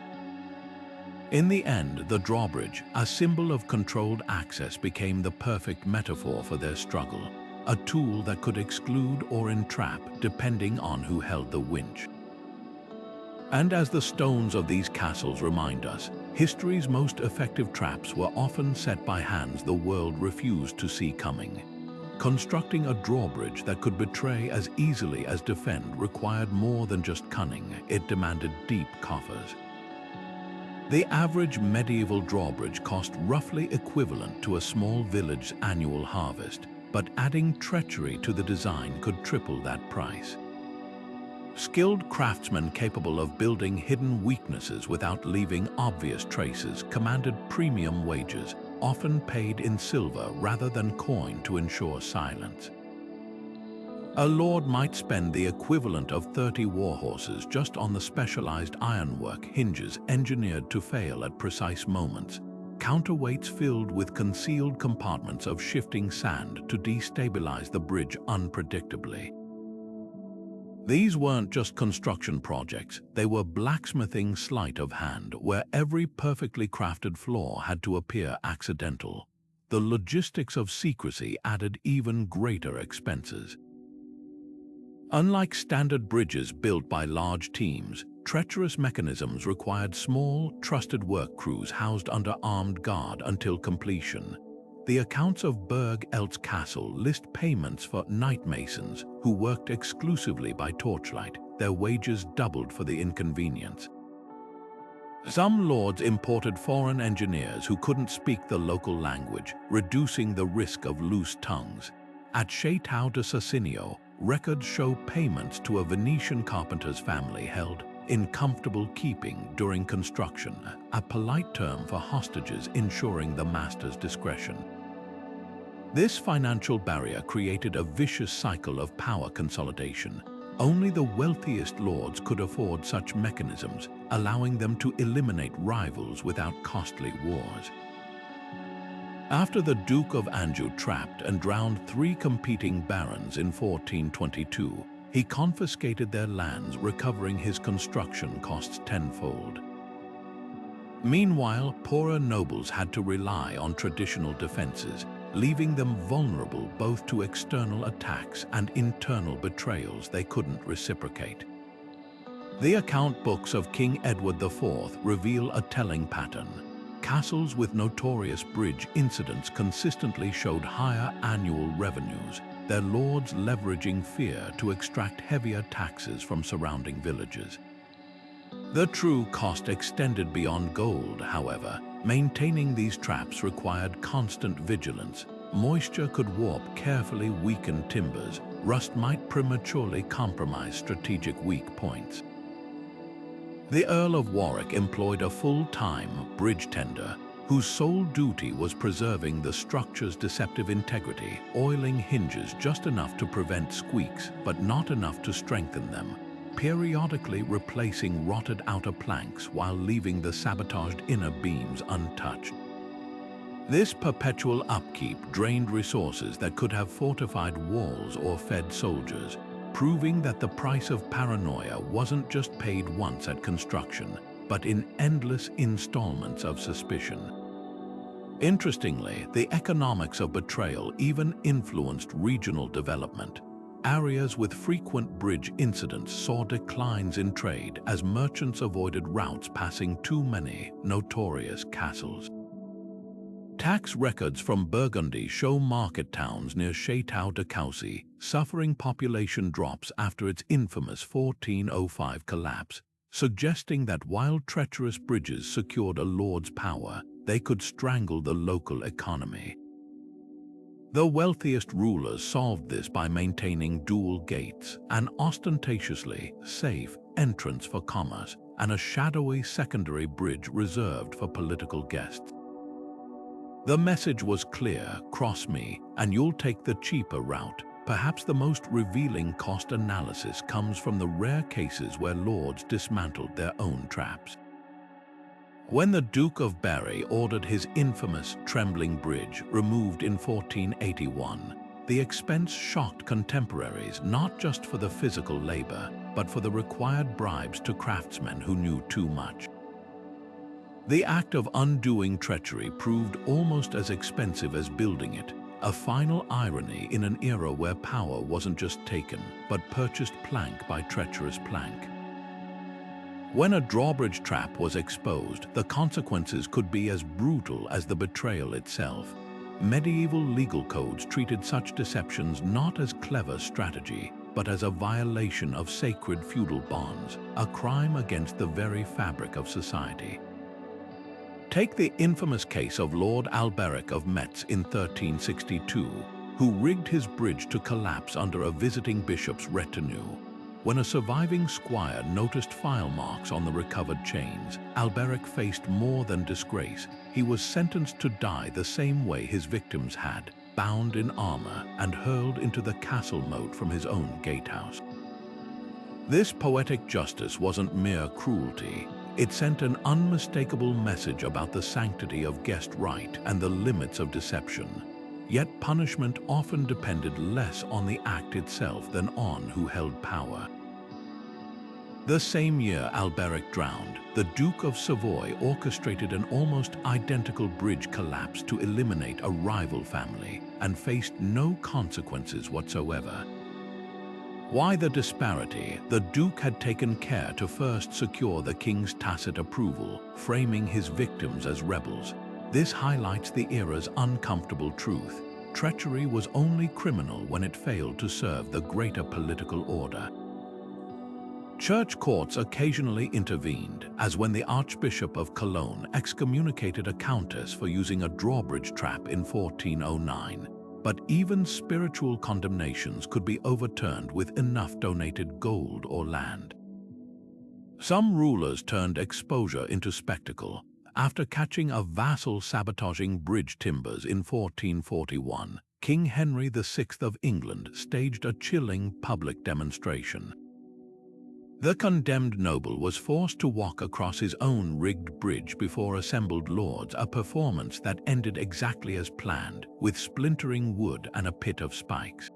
In the end, the drawbridge, a symbol of controlled access, became the perfect metaphor for their struggle, a tool that could exclude or entrap depending on who held the winch. And as the stones of these castles remind us, history's most effective traps were often set by hands the world refused to see coming. Constructing a drawbridge that could betray as easily as defend required more than just cunning, it demanded deep coffers. The average medieval drawbridge cost roughly equivalent to a small village's annual harvest, but adding treachery to the design could triple that price. Skilled craftsmen capable of building hidden weaknesses without leaving obvious traces commanded premium wages, often paid in silver rather than coin to ensure silence. A lord might spend the equivalent of 30 warhorses just on the specialized ironwork hinges engineered to fail at precise moments, counterweights filled with concealed compartments of shifting sand to destabilize the bridge unpredictably. These weren't just construction projects, they were blacksmithing sleight of hand, where every perfectly crafted flaw had to appear accidental. The logistics of secrecy added even greater expenses. Unlike standard bridges built by large teams, treacherous mechanisms required small, trusted work crews housed under armed guard until completion. The accounts of Berg Elt's castle list payments for night masons who worked exclusively by torchlight, their wages doubled for the inconvenience. Some lords imported foreign engineers who couldn't speak the local language, reducing the risk of loose tongues. At Chateau de Sassinio, records show payments to a Venetian carpenter's family held in comfortable keeping during construction, a polite term for hostages ensuring the master's discretion. This financial barrier created a vicious cycle of power consolidation. Only the wealthiest lords could afford such mechanisms, allowing them to eliminate rivals without costly wars. After the Duke of Anjou trapped and drowned 3 competing barons in 1422, he confiscated their lands, recovering his construction costs tenfold. Meanwhile, poorer nobles had to rely on traditional defenses, leaving them vulnerable both to external attacks and internal betrayals they couldn't reciprocate. The account books of King Edward IV reveal a telling pattern. Castles with notorious bridge incidents consistently showed higher annual revenues, their lords leveraging fear to extract heavier taxes from surrounding villages. The true cost extended beyond gold, however. Maintaining these traps required constant vigilance. Moisture could warp carefully weakened timbers, rust might prematurely compromise strategic weak points. The Earl of Warwick employed a full-time bridge tender whose sole duty was preserving the structure's deceptive integrity, oiling hinges just enough to prevent squeaks, but not enough to strengthen them, periodically replacing rotted outer planks while leaving the sabotaged inner beams untouched. This perpetual upkeep drained resources that could have fortified walls or fed soldiers, proving that the price of paranoia wasn't just paid once at construction, but in endless installments of suspicion. Interestingly, the economics of Betrayal even influenced regional development. Areas with frequent bridge incidents saw declines in trade as merchants avoided routes passing too many notorious castles. Tax records from Burgundy show market towns near Château-de-Caussy suffering population drops after its infamous 1405 collapse, suggesting that while treacherous bridges secured a lord's power, they could strangle the local economy. The wealthiest rulers solved this by maintaining dual gates, an ostentatiously safe entrance for commerce, and a shadowy secondary bridge reserved for political guests. The message was clear: cross me, and you'll take the cheaper route. Perhaps the most revealing cost analysis comes from the rare cases where lords dismantled their own traps. When the Duke of Berry ordered his infamous Trembling Bridge removed in 1481, the expense shocked contemporaries not just for the physical labor, but for the required bribes to craftsmen who knew too much. The act of undoing treachery proved almost as expensive as building it, a final irony in an era where power wasn't just taken, but purchased plank by treacherous plank. When a drawbridge trap was exposed, the consequences could be as brutal as the betrayal itself. Medieval legal codes treated such deceptions not as clever strategy, but as a violation of sacred feudal bonds, a crime against the very fabric of society. Take the infamous case of Lord Alberic of Metz in 1362, who rigged his bridge to collapse under a visiting bishop's retinue. When a surviving squire noticed file marks on the recovered chains, Alberic faced more than disgrace. He was sentenced to die the same way his victims had, bound in armor and hurled into the castle moat from his own gatehouse. This poetic justice wasn't mere cruelty. It sent an unmistakable message about the sanctity of guest right and the limits of deception. Yet punishment often depended less on the act itself than on who held power. The same year Alberic drowned, the Duke of Savoy orchestrated an almost identical bridge collapse to eliminate a rival family and faced no consequences whatsoever. Why the disparity? The Duke had taken care to first secure the king's tacit approval, framing his victims as rebels. This highlights the era's uncomfortable truth. Treachery was only criminal when it failed to serve the greater political order. Church courts occasionally intervened, as when the Archbishop of Cologne excommunicated a countess for using a drawbridge trap in 1409. But even spiritual condemnations could be overturned with enough donated gold or land. Some rulers turned exposure into spectacle. After catching a vassal sabotaging bridge timbers in 1441, King Henry VI of England staged a chilling public demonstration. The condemned noble was forced to walk across his own rigged bridge before assembled lords, a performance that ended exactly as planned, with splintering wood and a pit of spikes.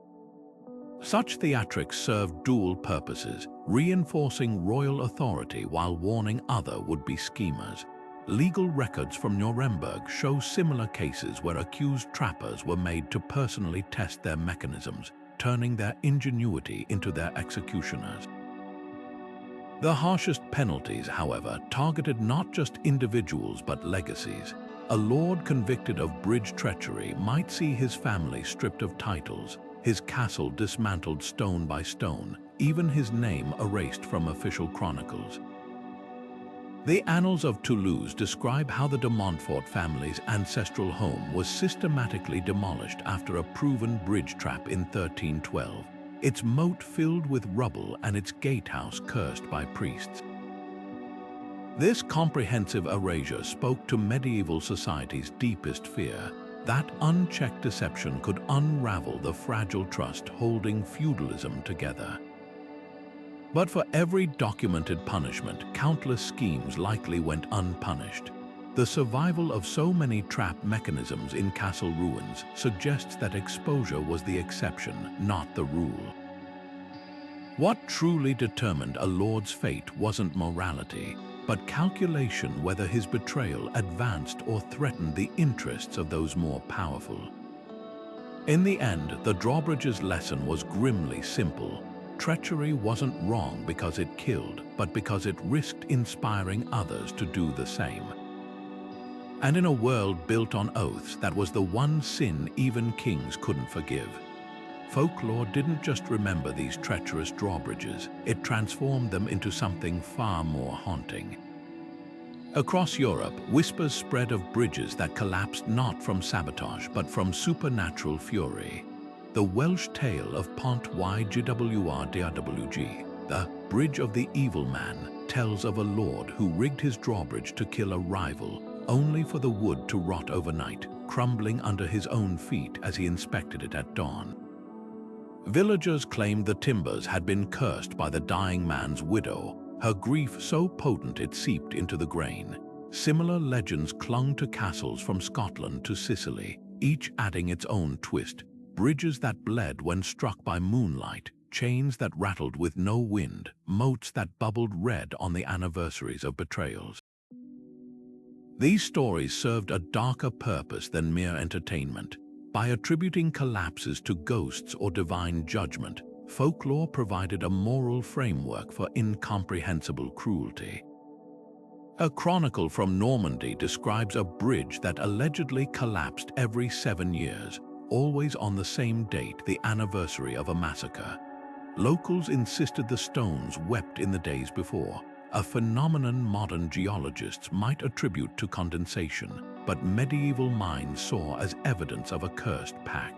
Such theatrics served dual purposes, reinforcing royal authority while warning other would-be schemers. Legal records from Nuremberg show similar cases where accused trappers were made to personally test their mechanisms, turning their ingenuity into their executioners. The harshest penalties, however, targeted not just individuals but legacies. A lord convicted of bridge treachery might see his family stripped of titles, his castle dismantled stone by stone, even his name erased from official chronicles. The Annals of Toulouse describe how the de Montfort family's ancestral home was systematically demolished after a proven bridge trap in 1312. its moat filled with rubble and its gatehouse cursed by priests. This comprehensive erasure spoke to medieval society's deepest fear, that unchecked deception could unravel the fragile trust holding feudalism together. But for every documented punishment, countless schemes likely went unpunished. The survival of so many trap mechanisms in castle ruins suggests that exposure was the exception, not the rule. What truly determined a lord's fate wasn't morality, but calculation whether his betrayal advanced or threatened the interests of those more powerful. In the end, the Drawbridges' lesson was grimly simple. Treachery wasn't wrong because it killed, but because it risked inspiring others to do the same. And in a world built on oaths, that was the one sin even kings couldn't forgive. Folklore didn't just remember these treacherous drawbridges, it transformed them into something far more haunting. Across Europe, whispers spread of bridges that collapsed not from sabotage but from supernatural fury. The Welsh tale of Pont Ygwrdrwg, the Bridge of the Evil Man, tells of a lord who rigged his drawbridge to kill a rival, only for the wood to rot overnight, crumbling under his own feet as he inspected it at dawn. Villagers claimed the timbers had been cursed by the dying man's widow, her grief so potent it seeped into the grain. Similar legends clung to castles from Scotland to Sicily, each adding its own twist. Bridges that bled when struck by moonlight, chains that rattled with no wind, moats that bubbled red on the anniversaries of betrayals. These stories served a darker purpose than mere entertainment. By attributing collapses to ghosts or divine judgment, folklore provided a moral framework for incomprehensible cruelty. A chronicle from Normandy describes a bridge that allegedly collapsed every 7 years, always on the same date, the anniversary of a massacre. Locals insisted the stones wept in the days before, a phenomenon modern geologists might attribute to condensation, but medieval minds saw as evidence of a cursed pact.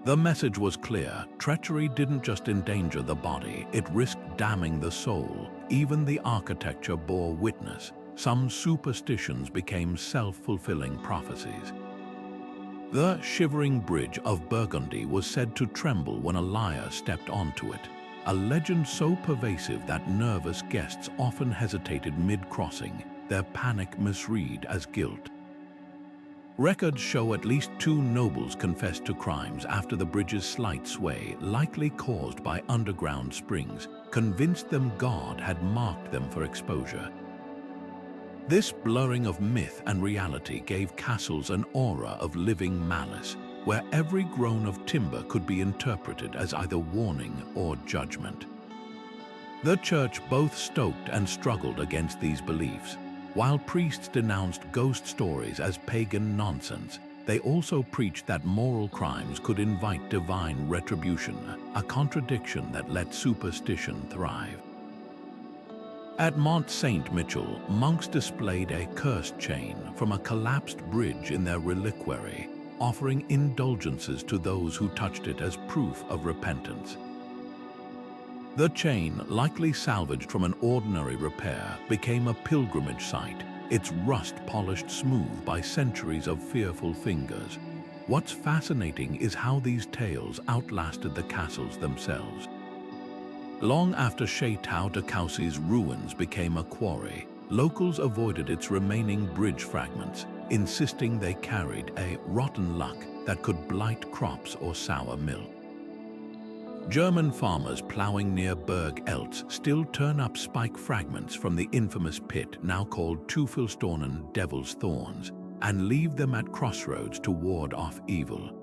The message was clear: treachery didn't just endanger the body, it risked damning the soul. Even the architecture bore witness. Some superstitions became self-fulfilling prophecies. The shivering bridge of Burgundy was said to tremble when a liar stepped onto it, a legend so pervasive that nervous guests often hesitated mid-crossing, their panic misread as guilt. Records show at least 2 nobles confessed to crimes after the bridge's slight sway, likely caused by underground springs, convinced them God had marked them for exposure. This blurring of myth and reality gave castles an aura of living malice, where every groan of timber could be interpreted as either warning or judgment. The church both stoked and struggled against these beliefs. While priests denounced ghost stories as pagan nonsense, they also preached that moral crimes could invite divine retribution, a contradiction that let superstition thrive. At Mont Saint-Michel, monks displayed a cursed chain from a collapsed bridge in their reliquary, offering indulgences to those who touched it as proof of repentance. The chain, likely salvaged from an ordinary repair, became a pilgrimage site, its rust polished smooth by centuries of fearful fingers. What's fascinating is how these tales outlasted the castles themselves. Long after Château de Coucy's ruins became a quarry, locals avoided its remaining bridge fragments, insisting they carried a rotten luck that could blight crops or sour milk. German farmers ploughing near Berg Eltz still turn up spike fragments from the infamous pit now called Teufelsdornen, Devil's Thorns, and leave them at crossroads to ward off evil.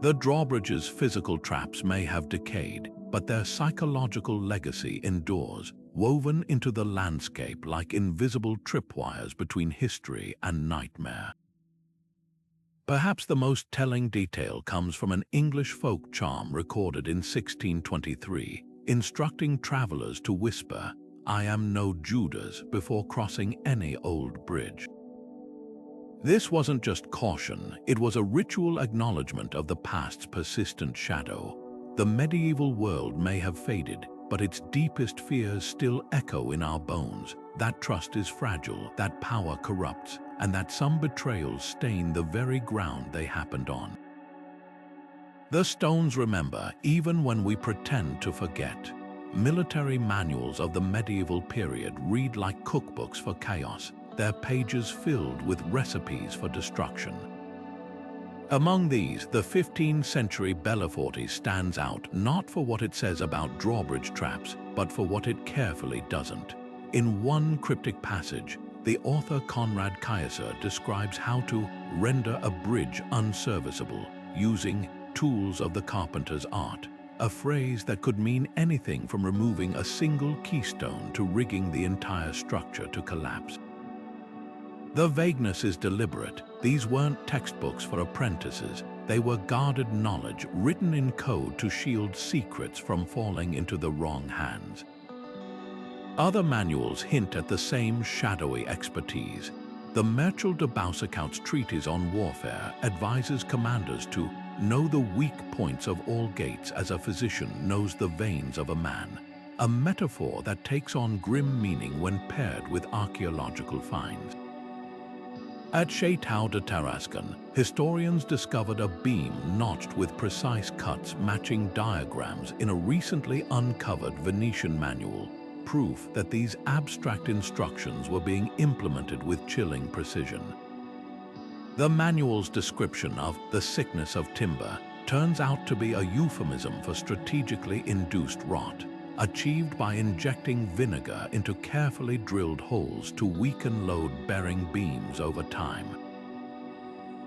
The Drawbridges' physical traps may have decayed, but their psychological legacy endures, woven into the landscape like invisible tripwires between history and nightmare. Perhaps the most telling detail comes from an English folk charm recorded in 1623, instructing travelers to whisper, "I am no Judas," before crossing any old bridge. This wasn't just caution, it was a ritual acknowledgement of the past's persistent shadow. The medieval world may have faded, but its deepest fears still echo in our bones. That trust is fragile, that power corrupts, and that some betrayals stain the very ground they happened on. The stones remember, even when we pretend to forget. Military manuals of the medieval period read like cookbooks for chaos, their pages filled with recipes for destruction. Among these, the 15th century Belleforte stands out not for what it says about drawbridge traps, but for what it carefully doesn't. In one cryptic passage, the author Conrad Kaiser describes how to render a bridge unserviceable using tools of the carpenter's art, a phrase that could mean anything from removing a single keystone to rigging the entire structure to collapse. The vagueness is deliberate. These weren't textbooks for apprentices. They were guarded knowledge written in code to shield secrets from falling into the wrong hands. Other manuals hint at the same shadowy expertise. The Martial de Boucicault's treatise on warfare advises commanders to know the weak points of all gates as a physician knows the veins of a man, a metaphor that takes on grim meaning when paired with archaeological finds. At Château de Tarascon, historians discovered a beam notched with precise cuts matching diagrams in a recently uncovered Venetian manual, proof that these abstract instructions were being implemented with chilling precision. The manual's description of the sickness of timber turns out to be a euphemism for strategically induced rot, achieved by injecting vinegar into carefully drilled holes to weaken load-bearing beams over time.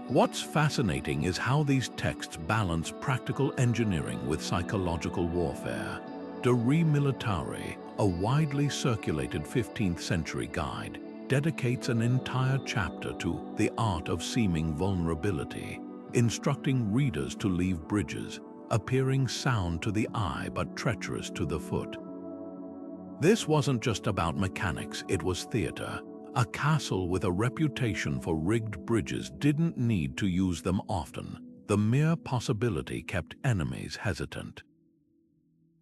What's fascinating is how these texts balance practical engineering with psychological warfare. De Re Militare, a widely circulated 15th century guide, dedicates an entire chapter to the art of seeming vulnerability, instructing readers to leave bridges, appearing sound to the eye but treacherous to the foot. This wasn't just about mechanics, it was theater. A castle with a reputation for rigged bridges didn't need to use them often. The mere possibility kept enemies hesitant.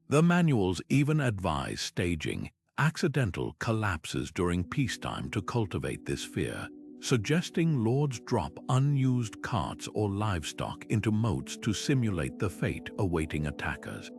The manuals even advise staging accidental collapses during peacetime to cultivate this fear, suggesting lords drop unused carts or livestock into moats to simulate the fate awaiting attackers.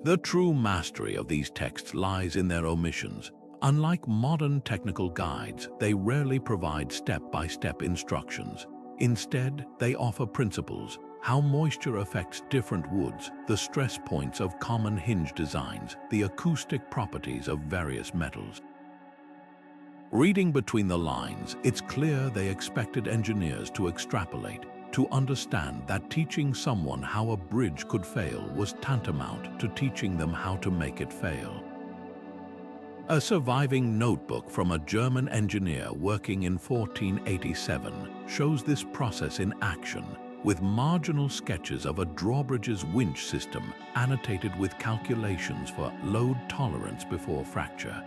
The true mastery of these texts lies in their omissions. Unlike modern technical guides, they rarely provide step-by-step instructions. Instead, they offer principles: how moisture affects different woods, the stress points of common hinge designs, the acoustic properties of various metals. Reading between the lines, it's clear they expected engineers to extrapolate, to understand that teaching someone how a bridge could fail was tantamount to teaching them how to make it fail. A surviving notebook from a German engineer working in 1487 shows this process in action, with marginal sketches of a Drawbridge's winch system annotated with calculations for load tolerance before fracture.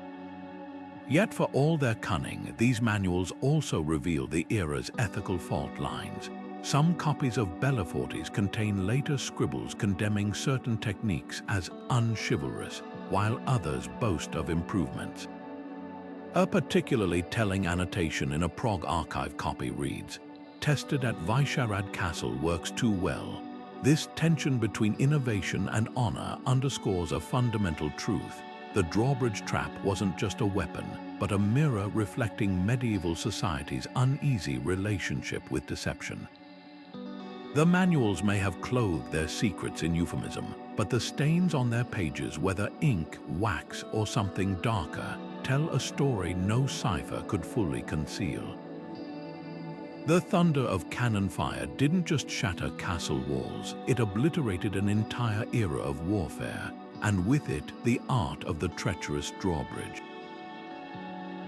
Yet for all their cunning, these manuals also reveal the era's ethical fault lines. Some copies of Belleforte's contain later scribbles condemning certain techniques as unchivalrous, while others boast of improvements. A particularly telling annotation in a Prague archive copy reads, "Tested at Vyšehrad Castle works too well." This tension between innovation and honor underscores a fundamental truth. The drawbridge trap wasn't just a weapon, but a mirror reflecting medieval society's uneasy relationship with deception. The manuals may have clothed their secrets in euphemism, but the stains on their pages, whether ink, wax, or something darker, tell a story no cipher could fully conceal. The thunder of cannon fire didn't just shatter castle walls, it obliterated an entire era of warfare, and with it, the art of the treacherous drawbridge.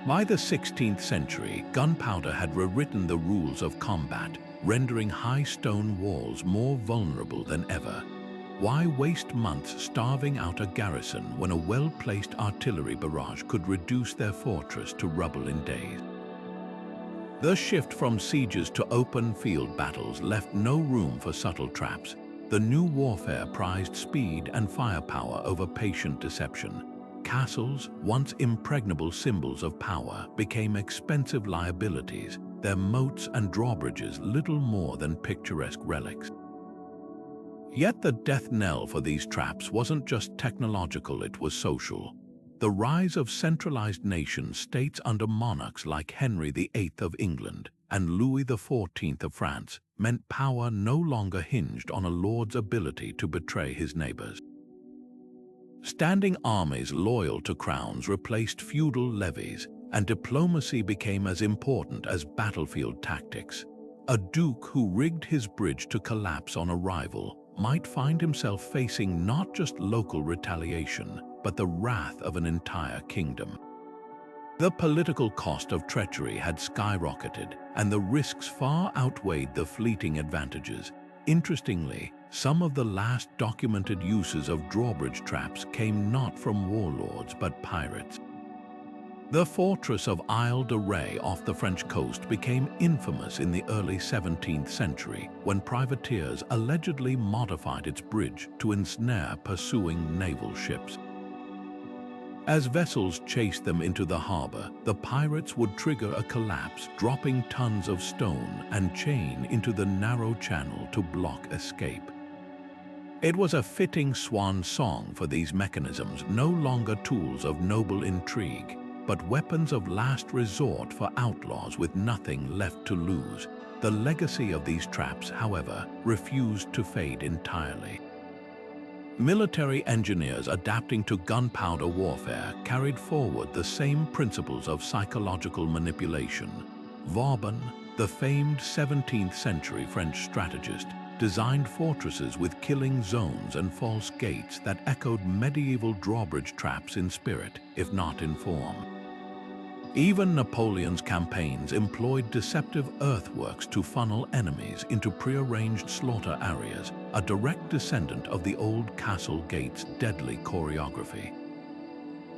By the 16th century, gunpowder had rewritten the rules of combat, rendering high stone walls more vulnerable than ever. Why waste months starving out a garrison when a well-placed artillery barrage could reduce their fortress to rubble in days? The shift from sieges to open field battles left no room for subtle traps. The new warfare prized speed and firepower over patient deception. Castles, once impregnable symbols of power, became expensive liabilities, their moats and drawbridges little more than picturesque relics. Yet the death knell for these traps wasn't just technological, it was social. The rise of centralized nation-states under monarchs like Henry VIII of England and Louis XIV of France meant power no longer hinged on a lord's ability to betray his neighbors. Standing armies loyal to crowns replaced feudal levies, and diplomacy became as important as battlefield tactics. A duke who rigged his bridge to collapse on arrival might find himself facing not just local retaliation, but the wrath of an entire kingdom. The political cost of treachery had skyrocketed, and the risks far outweighed the fleeting advantages. Interestingly, some of the last documented uses of drawbridge traps came not from warlords but pirates. The fortress of Isle de Ré off the French coast became infamous in the early 17th century when privateers allegedly modified its bridge to ensnare pursuing naval ships. As vessels chased them into the harbor, the pirates would trigger a collapse, dropping tons of stone and chain into the narrow channel to block escape. It was a fitting swan song for these mechanisms, no longer tools of noble intrigue, but weapons of last resort for outlaws with nothing left to lose. The legacy of these traps, however, refused to fade entirely. Military engineers adapting to gunpowder warfare carried forward the same principles of psychological manipulation. Vauban, the famed 17th century French strategist, designed fortresses with killing zones and false gates that echoed medieval drawbridge traps in spirit, if not in form. Even Napoleon's campaigns employed deceptive earthworks to funnel enemies into prearranged slaughter areas, a direct descendant of the old castle gate's deadly choreography.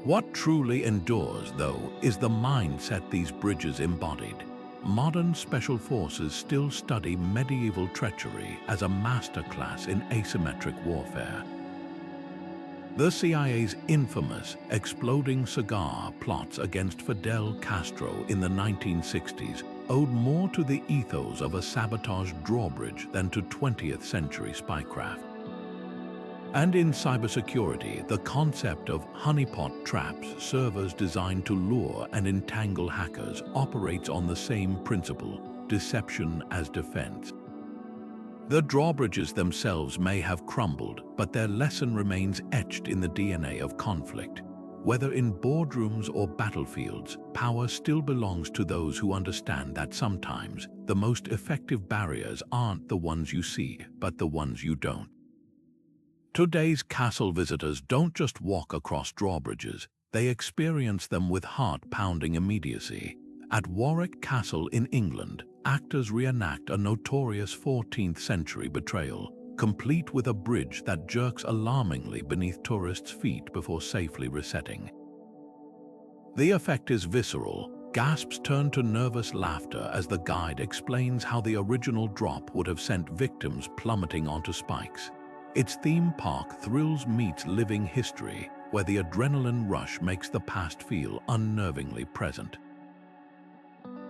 What truly endures, though, is the mindset these bridges embodied. Modern special forces still study medieval treachery as a masterclass in asymmetric warfare. The CIA's infamous exploding cigar plots against Fidel Castro in the 1960s owed more to the ethos of a sabotaged drawbridge than to 20th century spycraft. And in cybersecurity, the concept of honeypot traps, servers designed to lure and entangle hackers, operates on the same principle: deception as defense. The drawbridges themselves may have crumbled, but their lesson remains etched in the DNA of conflict. Whether in boardrooms or battlefields, power still belongs to those who understand that sometimes the most effective barriers aren't the ones you see, but the ones you don't. Today's castle visitors don't just walk across drawbridges, they experience them with heart-pounding immediacy. At Warwick Castle in England, actors reenact a notorious 14th century betrayal, complete with a bridge that jerks alarmingly beneath tourists' feet before safely resetting. The effect is visceral. Gasps turn to nervous laughter as the guide explains how the original drop would have sent victims plummeting onto spikes. Its theme park thrills meets living history, where the adrenaline rush makes the past feel unnervingly present.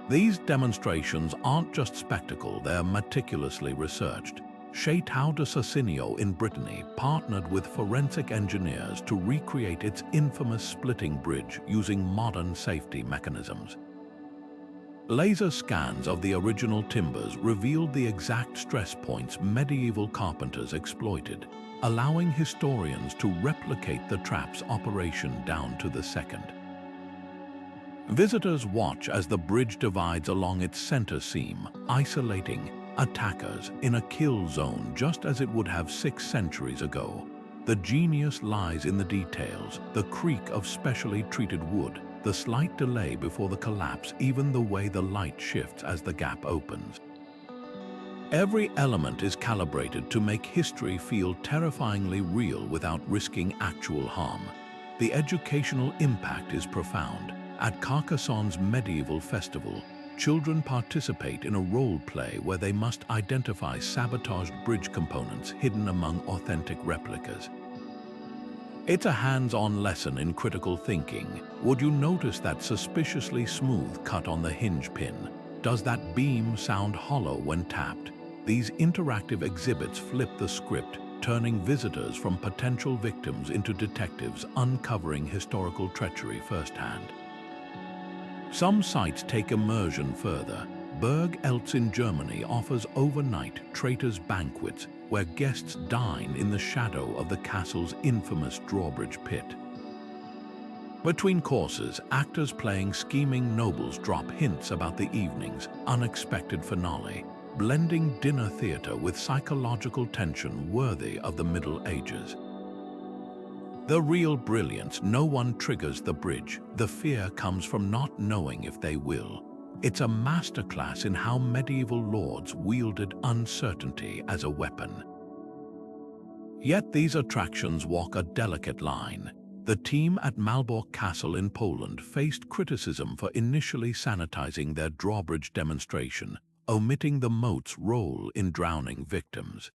These demonstrations aren't just spectacle, they're meticulously researched. Château de Sassinio in Brittany partnered with forensic engineers to recreate its infamous splitting bridge using modern safety mechanisms. Laser scans of the original timbers revealed the exact stress points medieval carpenters exploited, allowing historians to replicate the trap's operation down to the second. Visitors watch as the bridge divides along its center seam, isolating attackers in a kill zone just as it would have 6 centuries ago. The genius lies in the details, the creak of specially treated wood, the slight delay before the collapse, even the way the light shifts as the gap opens. Every element is calibrated to make history feel terrifyingly real without risking actual harm. The educational impact is profound. At Carcassonne's medieval festival, children participate in a role play where they must identify sabotaged bridge components hidden among authentic replicas. It's a hands-on lesson in critical thinking. Would you notice that suspiciously smooth cut on the hinge pin? Does that beam sound hollow when tapped? These interactive exhibits flip the script, turning visitors from potential victims into detectives uncovering historical treachery firsthand. Some sites take immersion further. Berg Eltz in Germany offers overnight traitors' banquets where guests dine in the shadow of the castle's infamous Drawbridge pit. Between courses, actors playing scheming nobles drop hints about the evening's unexpected finale, blending dinner theater with psychological tension worthy of the Middle Ages. The real brilliance: no one triggers the bridge. The fear comes from not knowing if they will. It's a masterclass in how medieval lords wielded uncertainty as a weapon. Yet these attractions walk a delicate line. The team at Malbork Castle in Poland faced criticism for initially sanitizing their Drawbridge demonstration, omitting the moat's role in drowning victims.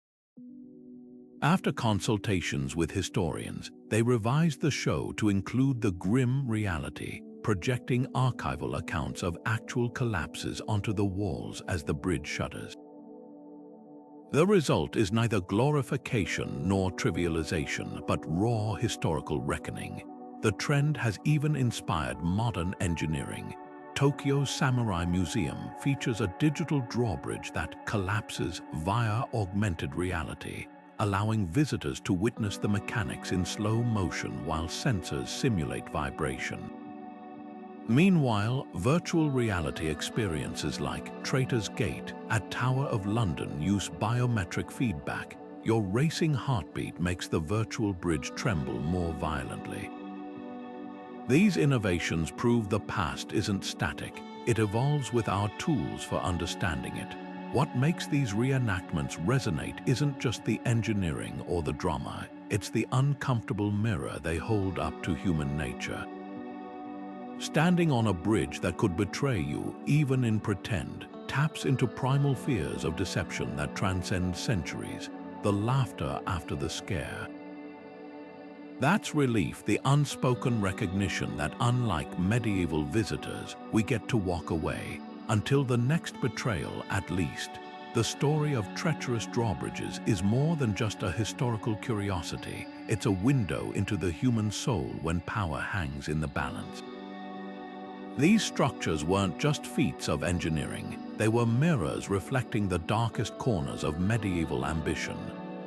After consultations with historians, they revised the show to include the grim reality, projecting archival accounts of actual collapses onto the walls as the bridge shudders. The result is neither glorification nor trivialization, but raw historical reckoning. The trend has even inspired modern engineering. Tokyo's Samurai Museum features a digital drawbridge that collapses via augmented reality, allowing visitors to witness the mechanics in slow motion while sensors simulate vibration. Meanwhile, virtual reality experiences like Traitor's Gate at Tower of London use biometric feedback. Your racing heartbeat makes the virtual bridge tremble more violently. These innovations prove the past isn't static. It evolves with our tools for understanding it. What makes these reenactments resonate isn't just the engineering or the drama, it's the uncomfortable mirror they hold up to human nature. Standing on a bridge that could betray you, even in pretend, taps into primal fears of deception that transcend centuries, the laughter after the scare. That's relief, the unspoken recognition that unlike medieval visitors, we get to walk away. Until the next betrayal, at least. The story of treacherous drawbridges is more than just a historical curiosity. It's a window into the human soul when power hangs in the balance. These structures weren't just feats of engineering. They were mirrors reflecting the darkest corners of medieval ambition.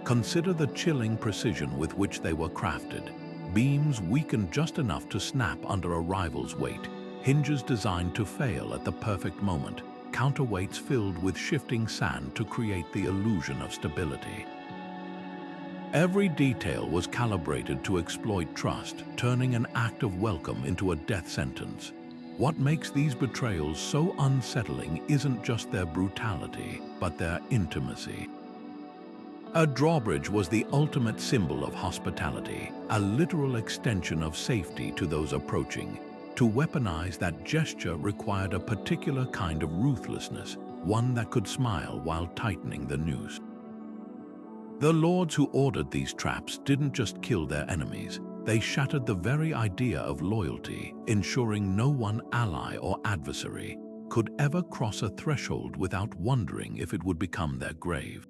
Consider the chilling precision with which they were crafted. Beams weakened just enough to snap under a rival's weight. Hinges designed to fail at the perfect moment, counterweights filled with shifting sand to create the illusion of stability. Every detail was calibrated to exploit trust, turning an act of welcome into a death sentence. What makes these betrayals so unsettling isn't just their brutality, but their intimacy. A drawbridge was the ultimate symbol of hospitality, a literal extension of safety to those approaching. To weaponize that gesture required a particular kind of ruthlessness, one that could smile while tightening the noose. The lords who ordered these traps didn't just kill their enemies, they shattered the very idea of loyalty, ensuring no one ally or adversary could ever cross a threshold without wondering if it would become their grave.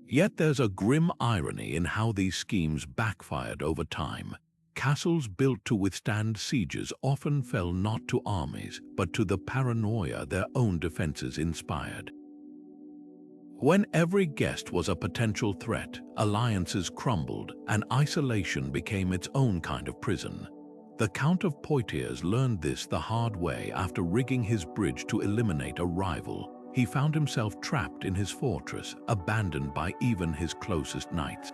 Yet there's a grim irony in how these schemes backfired over time. Castles built to withstand sieges often fell not to armies, but to the paranoia their own defenses inspired. When every guest was a potential threat, alliances crumbled, and isolation became its own kind of prison. The Count of Poitiers learned this the hard way after rigging his bridge to eliminate a rival. He found himself trapped in his fortress, abandoned by even his closest knights.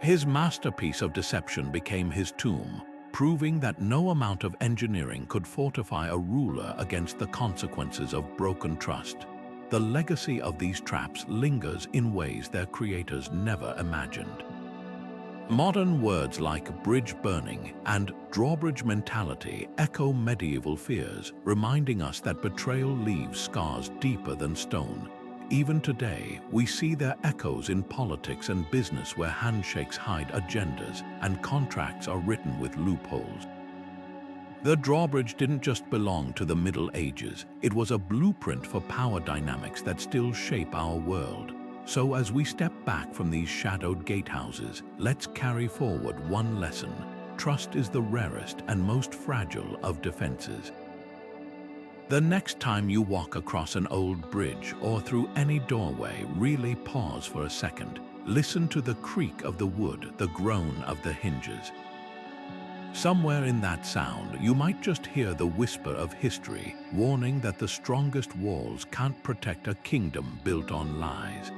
His masterpiece of deception became his tomb, proving that no amount of engineering could fortify a ruler against the consequences of broken trust. The legacy of these traps lingers in ways their creators never imagined. Modern words like bridge burning and drawbridge mentality echo medieval fears, reminding us that betrayal leaves scars deeper than stone. Even today, we see their echoes in politics and business where handshakes hide agendas and contracts are written with loopholes. The drawbridge didn't just belong to the Middle Ages, it was a blueprint for power dynamics that still shape our world. So as we step back from these shadowed gatehouses, let's carry forward one lesson. Trust is the rarest and most fragile of defenses. The next time you walk across an old bridge or through any doorway, really pause for a second. Listen to the creak of the wood, the groan of the hinges. Somewhere in that sound, you might just hear the whisper of history, warning that the strongest walls can't protect a kingdom built on lies.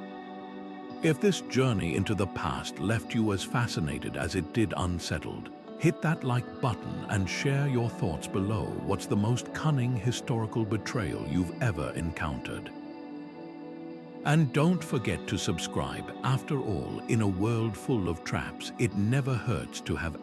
If this journey into the past left you as fascinated as it did unsettled, hit that like button and share your thoughts below. What's the most cunning historical betrayal you've ever encountered? And don't forget to subscribe. After all, in a world full of traps, it never hurts to have